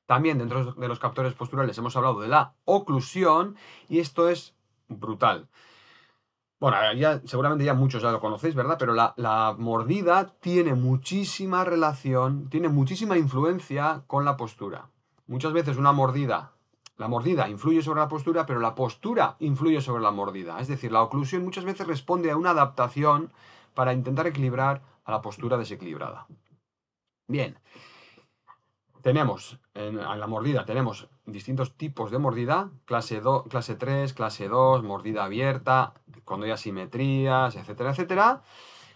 También dentro de los captores posturales hemos hablado de la oclusión y esto es brutal. Bueno, seguramente ya muchos ya lo conocéis, ¿verdad? Pero la mordida tiene muchísima relación, tiene muchísima influencia con la postura. Muchas veces la mordida influye sobre la postura, pero la postura influye sobre la mordida. Es decir, la oclusión muchas veces responde a una adaptación para intentar equilibrar a la postura desequilibrada. Bien. En la mordida tenemos distintos tipos de mordida, clase 3, clase 2, mordida abierta, cuando hay asimetrías, etcétera, etcétera.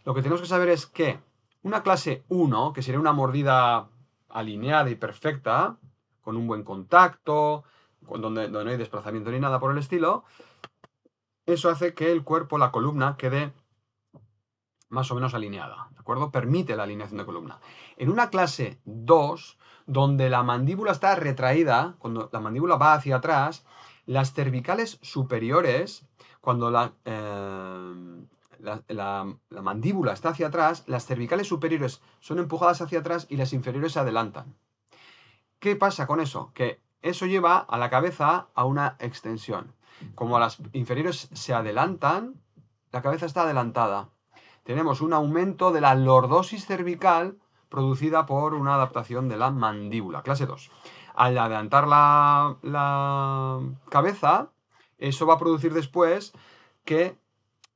Lo que tenemos que saber es que una clase 1, que sería una mordida alineada y perfecta, con un buen contacto, donde no hay desplazamiento ni nada por el estilo, eso hace que el cuerpo, la columna, quede más o menos alineada, ¿de acuerdo? Permite la alineación de columna. En una clase 2, donde la mandíbula está retraída, cuando la mandíbula va hacia atrás, las cervicales superiores, cuando la mandíbula está hacia atrás, las cervicales superiores son empujadas hacia atrás y las inferiores se adelantan. ¿Qué pasa con eso? Que eso lleva a la cabeza a una extensión. Como las inferiores se adelantan, la cabeza está adelantada. Tenemos un aumento de la lordosis cervical producida por una adaptación de la mandíbula, clase 2. Al adelantar la cabeza, eso va a producir después que,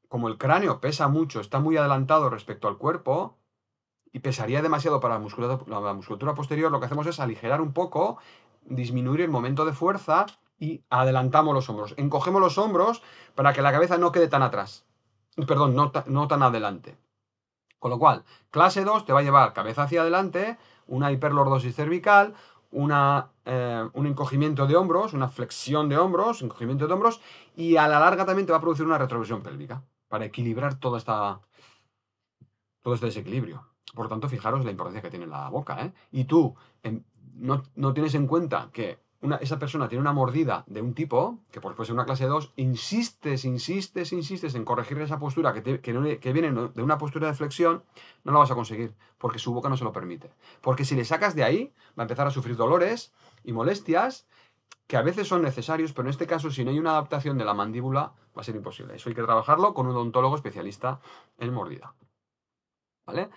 como el cráneo pesa mucho, está muy adelantado respecto al cuerpo y pesaría demasiado para la musculatura posterior, lo que hacemos es aligerar un poco, disminuir el momento de fuerza y adelantamos los hombros. Encogemos los hombros para que la cabeza no quede tan atrás. Perdón, no tan adelante. Con lo cual, clase 2 te va a llevar cabeza hacia adelante, una hiperlordosis cervical, un encogimiento de hombros, una flexión de hombros, encogimiento de hombros, y a la larga también te va a producir una retroversión pélvica para equilibrar todo este desequilibrio. Por lo tanto, fijaros la importancia que tiene la boca, ¿eh? Y tú no tienes en cuenta que esa persona tiene una mordida de un tipo, que puede ser una clase 2, insistes en corregir esa postura que viene de una postura de flexión, no la vas a conseguir, porque su boca no se lo permite. Porque si le sacas de ahí, va a empezar a sufrir dolores y molestias, que a veces son necesarios, pero en este caso, si no hay una adaptación de la mandíbula, va a ser imposible. Eso hay que trabajarlo con un odontólogo especialista en mordida. ¿Vale?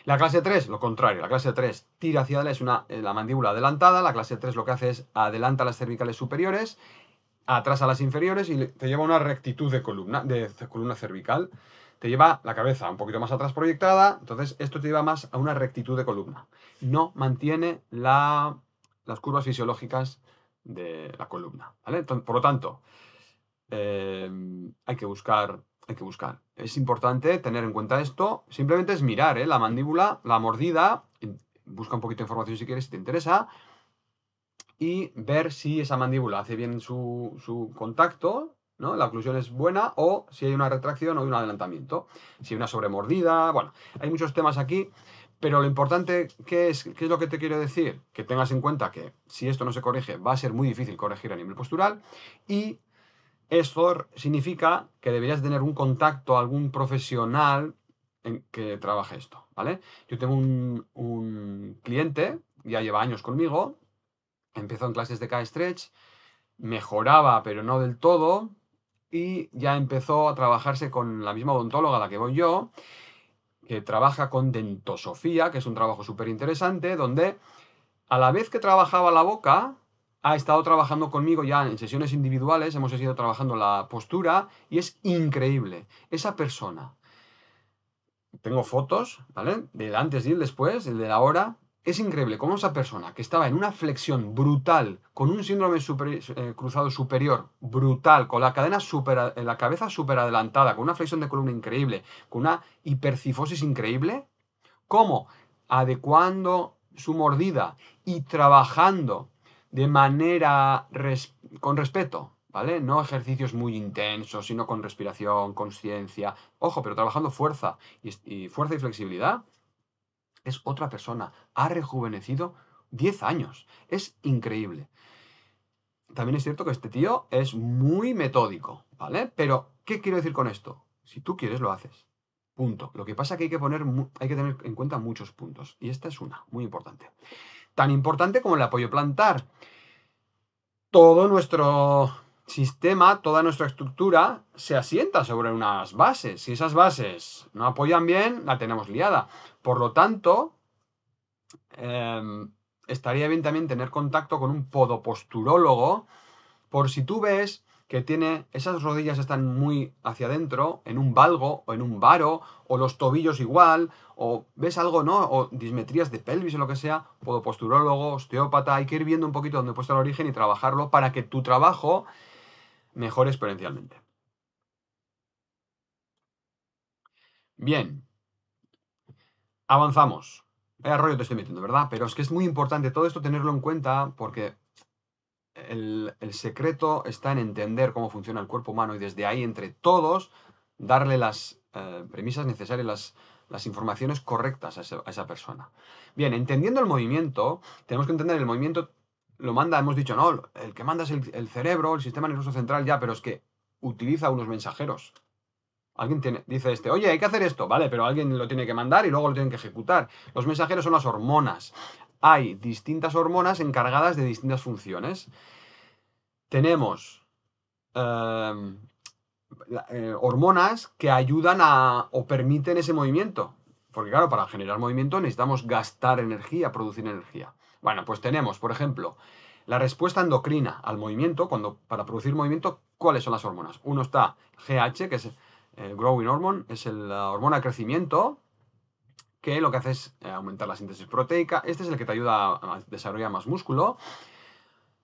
La clase 3, lo contrario, la clase 3 tira hacia adelante, es la mandíbula adelantada, la clase 3 lo que hace es adelanta las cervicales superiores, atrás a las inferiores y te lleva a una rectitud de columna cervical. Te lleva la cabeza un poquito más atrás proyectada, entonces esto te lleva más a una rectitud de columna. No mantiene las curvas fisiológicas de la columna, ¿vale? Por lo tanto, hay que buscar. Es importante tener en cuenta esto. Simplemente es mirar, la mandíbula, la mordida. Busca un poquito de información si quieres, si te interesa. Y ver si esa mandíbula hace bien su contacto, ¿no? La oclusión es buena, o si hay una retracción o un adelantamiento. Si hay una sobremordida. Bueno, hay muchos temas aquí. Pero lo importante, ¿qué es lo que te quiero decir? Que tengas en cuenta que si esto no se corrige, va a ser muy difícil corregir a nivel postural. Y esto significa que deberías tener un contacto, algún profesional que trabaje esto, ¿vale? Yo tengo un cliente, ya lleva años conmigo, empezó en clases de K-Stretch, mejoraba, pero no del todo, y ya empezó a trabajarse con la misma odontóloga a la que voy yo, que trabaja con dentosofía, que es un trabajo súper interesante, donde a la vez que trabajaba la boca, ha estado trabajando conmigo ya en sesiones individuales, hemos ido trabajando la postura y es increíble. Esa persona, tengo fotos, ¿vale? Del antes y el después, el de la hora. Es increíble cómo esa persona que estaba en una flexión brutal, con un síndrome cruzado superior brutal, con la cadena la cabeza súper adelantada, con una flexión de columna increíble, con una hipercifosis increíble, cómo adecuando su mordida y trabajando de manera con respeto, ¿vale? No ejercicios muy intensos, sino con respiración, conciencia. Ojo, pero trabajando fuerza y fuerza y flexibilidad. Es otra persona. Ha rejuvenecido 10 años. Es increíble. También es cierto que este tío es muy metódico, ¿vale? Pero, ¿qué quiero decir con esto? Si tú quieres, lo haces. Punto. Lo que pasa es que hay que tener en cuenta muchos puntos. Y esta es una, muy importante. Tan importante como el apoyo plantar. Todo nuestro sistema, toda nuestra estructura se asienta sobre unas bases. Si esas bases no apoyan bien, la tenemos liada. Por lo tanto, estaría bien también tener contacto con un podoposturólogo por si tú ves que tiene esas rodillas están muy hacia adentro, en un valgo o en un varo, o los tobillos igual, o ves algo, ¿no? O dismetrías de pelvis o lo que sea, podoposturólogo, osteópata, hay que ir viendo un poquito dónde puesto el origen y trabajarlo para que tu trabajo mejore exponencialmente. Bien, avanzamos. Vaya rollo te estoy metiendo, ¿verdad? Pero es que es muy importante todo esto tenerlo en cuenta porque el secreto está en entender cómo funciona el cuerpo humano y desde ahí, entre todos, darle las premisas necesarias, las informaciones correctas a esa persona. Bien, entendiendo el movimiento, tenemos que entender el movimiento, lo manda, hemos dicho, no, el que manda es el cerebro, el sistema nervioso central, ya, pero es que utiliza unos mensajeros. Alguien dice oye, hay que hacer esto, vale, pero alguien lo tiene que mandar y luego lo tienen que ejecutar. Los mensajeros son las hormonas. Hay distintas hormonas encargadas de distintas funciones. Tenemos hormonas que ayudan o permiten ese movimiento. Porque claro, para generar movimiento necesitamos gastar energía, producir energía. Bueno, pues tenemos, por ejemplo, la respuesta endocrina al movimiento, para producir movimiento, ¿cuáles son las hormonas? Uno está GH, que es el Growing Hormone, es la hormona de crecimiento, que lo que hace es aumentar la síntesis proteica. Este es el que te ayuda a desarrollar más músculo.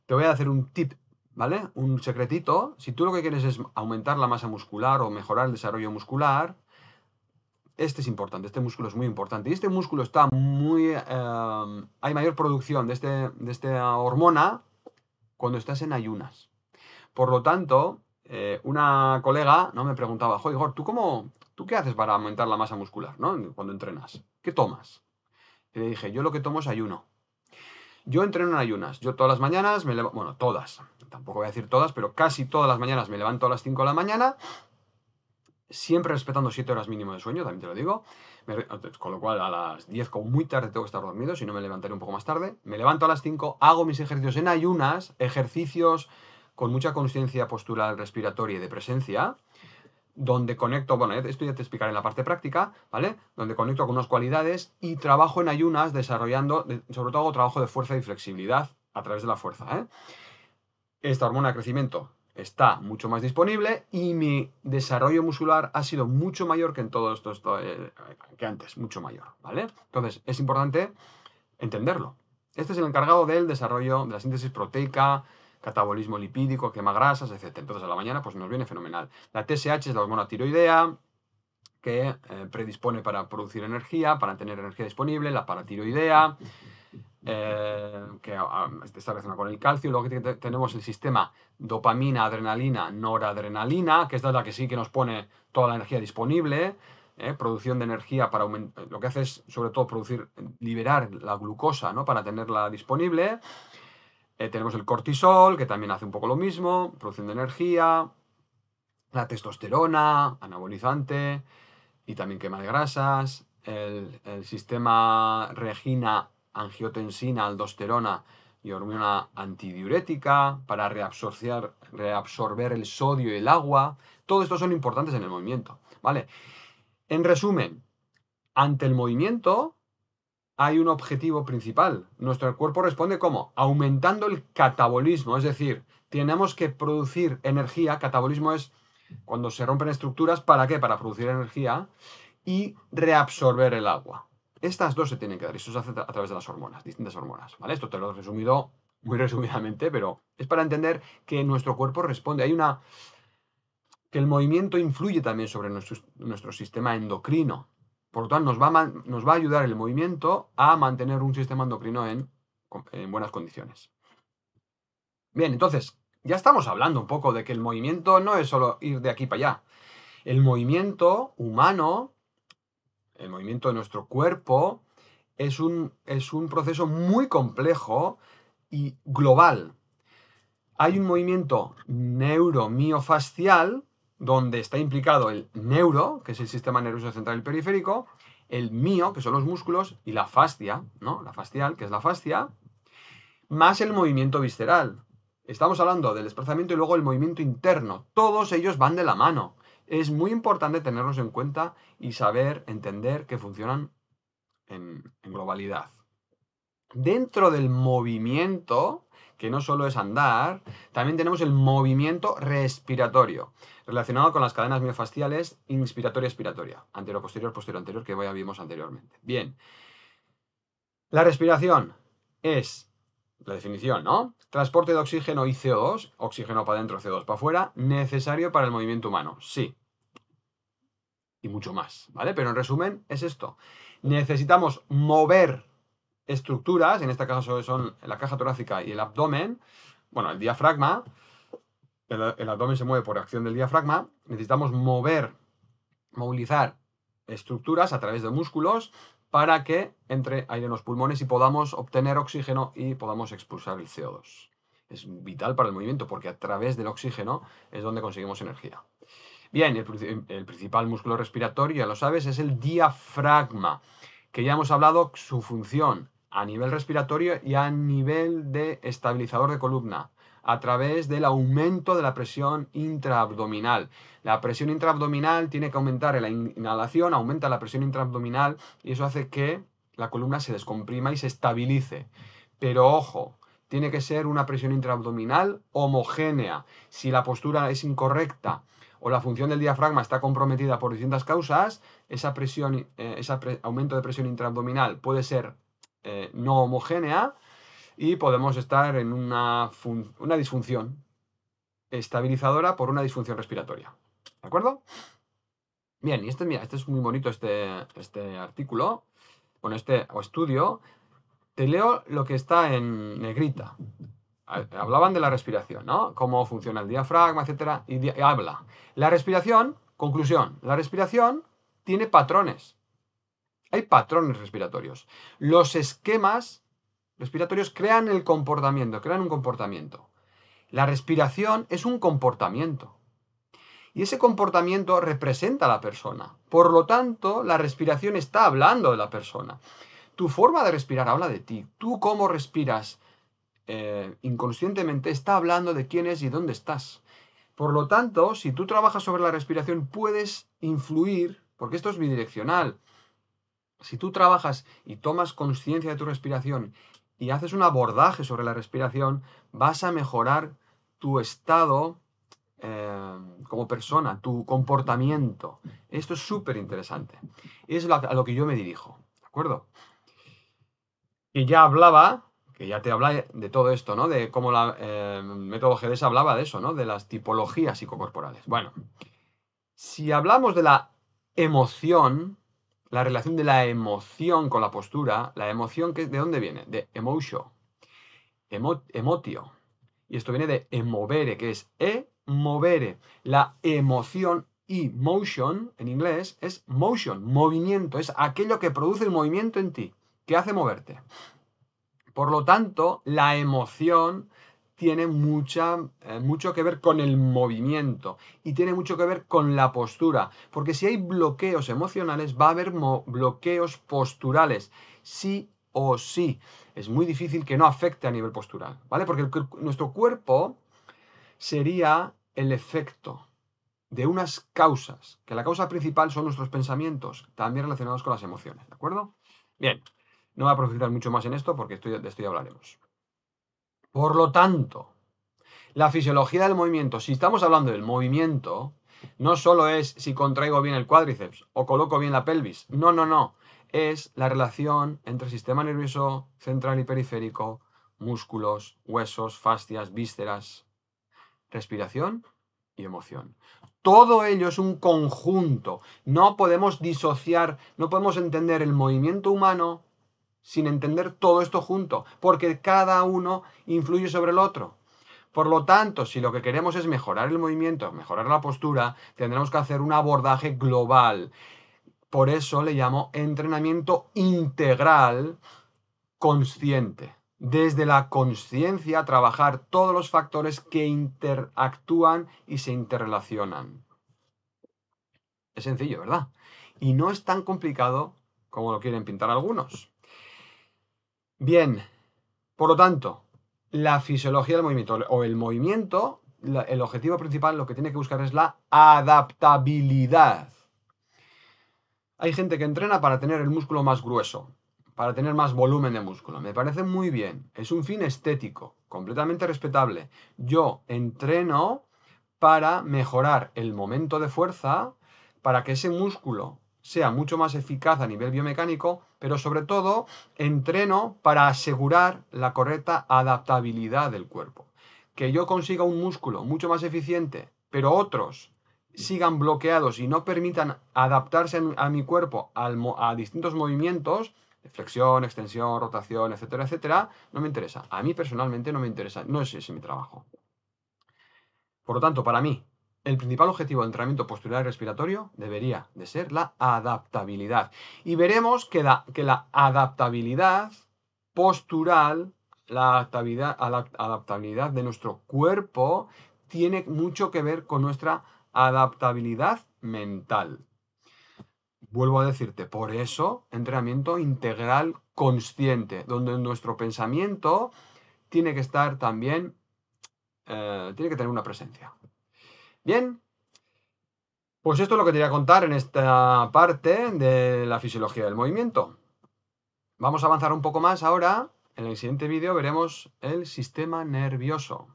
Te voy a hacer un tip, ¿vale? Un secretito. Si tú lo que quieres es aumentar la masa muscular o mejorar el desarrollo muscular, este es importante, este músculo es muy importante. Y este músculo está hay mayor producción de esta hormona cuando estás en ayunas. Por lo tanto, una colega, ¿no? Me preguntaba, "Jo, Igor, ¿tú qué haces para aumentar la masa muscular, ¿no? Cuando entrenas? ¿Qué tomas?" Y le dije, yo lo que tomo es ayuno. Yo entreno en ayunas. Yo todas las mañanas me levanto, bueno, todas, tampoco voy a decir todas, pero casi todas las mañanas me levanto a las 5 de la mañana, siempre respetando 7 horas mínimo de sueño, también te lo digo. Con lo cual a las 10 como muy tarde tengo que estar dormido, si no me levantaré un poco más tarde. Me levanto a las 5, hago mis ejercicios en ayunas, ejercicios con mucha conciencia postural, respiratoria y de presencia, donde conecto, bueno, esto ya te explicaré en la parte práctica, ¿vale? Donde conecto con unas cualidades y trabajo en ayunas desarrollando, sobre todo hago trabajo de fuerza y flexibilidad a través de la fuerza, ¿eh? Esta hormona de crecimiento está mucho más disponible y mi desarrollo muscular ha sido mucho mayor que en todo esto, que antes, mucho mayor, ¿vale? Entonces, es importante entenderlo. Este es el encargado del desarrollo de la síntesis proteica, catabolismo lipídico, quema grasas, etc. Entonces, a la mañana pues nos viene fenomenal. La TSH es la hormona tiroidea, que predispone para producir energía, para tener energía disponible, la paratiroidea, que está relacionada con el calcio. Luego tenemos el sistema dopamina, adrenalina, noradrenalina, que esta es la que sí que nos pone toda la energía disponible, producción de energía para aumentar, lo que hace es sobre todo liberar la glucosa, ¿no? Para tenerla disponible. Tenemos el cortisol, que también hace un poco lo mismo, producción de energía, la testosterona, anabolizante y también quema de grasas, el sistema regina, angiotensina, aldosterona, y hormona antidiurética para reabsorber el sodio y el agua. Todo esto son importantes en el movimiento, ¿vale? En resumen, ante el movimiento hay un objetivo principal. Nuestro cuerpo responde ¿cómo? Aumentando el catabolismo, es decir, tenemos que producir energía. Catabolismo es cuando se rompen estructuras, ¿para qué? Para producir energía y reabsorber el agua. Estas dos se tienen que dar y eso se hace a través de las hormonas, distintas hormonas, ¿vale? Esto te lo he resumido muy resumidamente, pero es para entender que nuestro cuerpo responde. Que el movimiento influye también sobre nuestro sistema endocrino. Por lo tanto, nos va a ayudar el movimiento a mantener un sistema endocrino en buenas condiciones. Bien, entonces, ya estamos hablando un poco de que el movimiento no es solo ir de aquí para allá. El movimiento humano, el movimiento de nuestro cuerpo, es un proceso muy complejo y global. Hay un movimiento neuromiofascial, donde está implicado el neuro, que es el sistema nervioso central y periférico, el mio, que son los músculos, y la fascia, ¿no? La fascial, que es la fascia, más el movimiento visceral. Estamos hablando del desplazamiento y luego el movimiento interno. Todos ellos van de la mano. Es muy importante tenerlos en cuenta y saber, entender que funcionan en globalidad. Dentro del movimiento, que no solo es andar, también tenemos el movimiento respiratorio, relacionado con las cadenas miofasciales inspiratoria-expiratoria, anterior-posterior, posterior-anterior, que ya vimos anteriormente. Bien, la respiración es, la definición, ¿no? Transporte de oxígeno y CO2, oxígeno para adentro, CO2 para afuera, necesario para el movimiento humano, sí. Y mucho más, ¿vale? Pero en resumen es esto. Necesitamos mover estructuras, en este caso son la caja torácica y el abdomen, bueno, el diafragma, el abdomen se mueve por acción del diafragma, necesitamos movilizar estructuras a través de músculos para que entre aire en los pulmones y podamos obtener oxígeno y podamos expulsar el CO2. Es vital para el movimiento porque a través del oxígeno es donde conseguimos energía. Bien, el principal músculo respiratorio, ya lo sabes, es el diafragma, que ya hemos hablado su función a nivel respiratorio y a nivel de estabilizador de columna, a través del aumento de la presión intraabdominal. La presión intraabdominal tiene que aumentar en la inhalación, aumenta la presión intraabdominal y eso hace que la columna se descomprima y se estabilice. Pero ojo, tiene que ser una presión intraabdominal homogénea. Si la postura es incorrecta o la función del diafragma está comprometida por distintas causas, esa presión, aumento de presión intraabdominal puede ser no homogénea y podemos estar en una disfunción estabilizadora por una disfunción respiratoria. ¿De acuerdo? Bien, y mira, este es muy bonito este artículo, bueno, estudio. Te leo lo que está en negrita. Hablaban de la respiración, ¿no? Cómo funciona el diafragma, etcétera, y habla. La respiración, conclusión, la respiración tiene patrones. Hay patrones respiratorios. Los esquemas respiratorios crean un comportamiento. La respiración es un comportamiento. Y ese comportamiento representa a la persona. Por lo tanto, la respiración está hablando de la persona. Tu forma de respirar habla de ti. Tú cómo respiras inconscientemente está hablando de quién es y dónde estás. Por lo tanto, si tú trabajas sobre la respiración, puedes influir, porque esto es bidireccional. Si tú trabajas y tomas conciencia de tu respiración y haces un abordaje sobre la respiración, vas a mejorar tu estado como persona, tu comportamiento. Esto es súper interesante. Es a lo que yo me dirijo, ¿de acuerdo? Y ya hablaba, que ya te hablé de todo esto, ¿no? De cómo el método GDS hablaba de eso, ¿no? De las tipologías psicocorporales. Bueno, si hablamos de la emoción, la relación de la emoción con la postura, la emoción, ¿de dónde viene? De emotion, emotio. Y esto viene de emovere, que es movere. La emoción y motion, en inglés, es motion, movimiento. Es aquello que produce el movimiento en ti, que hace moverte. Por lo tanto, la emoción tiene mucho que ver con el movimiento y tiene mucho que ver con la postura. Porque si hay bloqueos emocionales, va a haber bloqueos posturales. Si o sí. Es muy difícil que no afecte a nivel postural, ¿vale? Porque nuestro cuerpo sería el efecto de unas causas, que la causa principal son nuestros pensamientos, también relacionados con las emociones, ¿de acuerdo? Bien, no voy a profundizar mucho más en esto porque de esto ya hablaremos. Por lo tanto, la fisiología del movimiento, si estamos hablando del movimiento, no solo es si contraigo bien el cuádriceps o coloco bien la pelvis, no, no, no, es la relación entre el sistema nervioso central y periférico, músculos, huesos, fascias, vísceras, respiración y emoción. Todo ello es un conjunto. No podemos disociar, no podemos entender el movimiento humano sin entender todo esto junto, porque cada uno influye sobre el otro. Por lo tanto, si lo que queremos es mejorar el movimiento, mejorar la postura, tendremos que hacer un abordaje global. Por eso le llamo entrenamiento integral consciente. Desde la consciencia, trabajar todos los factores que interactúan y se interrelacionan. Es sencillo, ¿verdad? Y no es tan complicado como lo quieren pintar algunos. Bien, por lo tanto, la fisiología del movimiento o el movimiento, el objetivo principal, lo que tiene que buscar es la adaptabilidad. Hay gente que entrena para tener el músculo más grueso, para tener más volumen de músculo. Me parece muy bien. Es un fin estético, completamente respetable. Yo entreno para mejorar el momento de fuerza, para que ese músculo sea mucho más eficaz a nivel biomecánico, pero sobre todo entreno para asegurar la correcta adaptabilidad del cuerpo. Que yo consiga un músculo mucho más eficiente, pero otros sigan bloqueados y no permitan adaptarse a mi cuerpo a distintos movimientos, flexión, extensión, rotación, etcétera, etcétera, no me interesa. A mí personalmente no me interesa, no es ese mi trabajo. Por lo tanto, para mí, el principal objetivo del entrenamiento postural y respiratorio debería de ser la adaptabilidad. Y veremos que la adaptabilidad postural, la adaptabilidad de nuestro cuerpo, tiene mucho que ver con nuestra adaptabilidad mental. Vuelvo a decirte, por eso, entrenamiento integral consciente, donde nuestro pensamiento tiene que estar también, tiene que tener una presencia. Bien, pues esto es lo que te voy a contar en esta parte de la fisiología del movimiento. Vamos a avanzar un poco más ahora. En el siguiente vídeo veremos el sistema nervioso.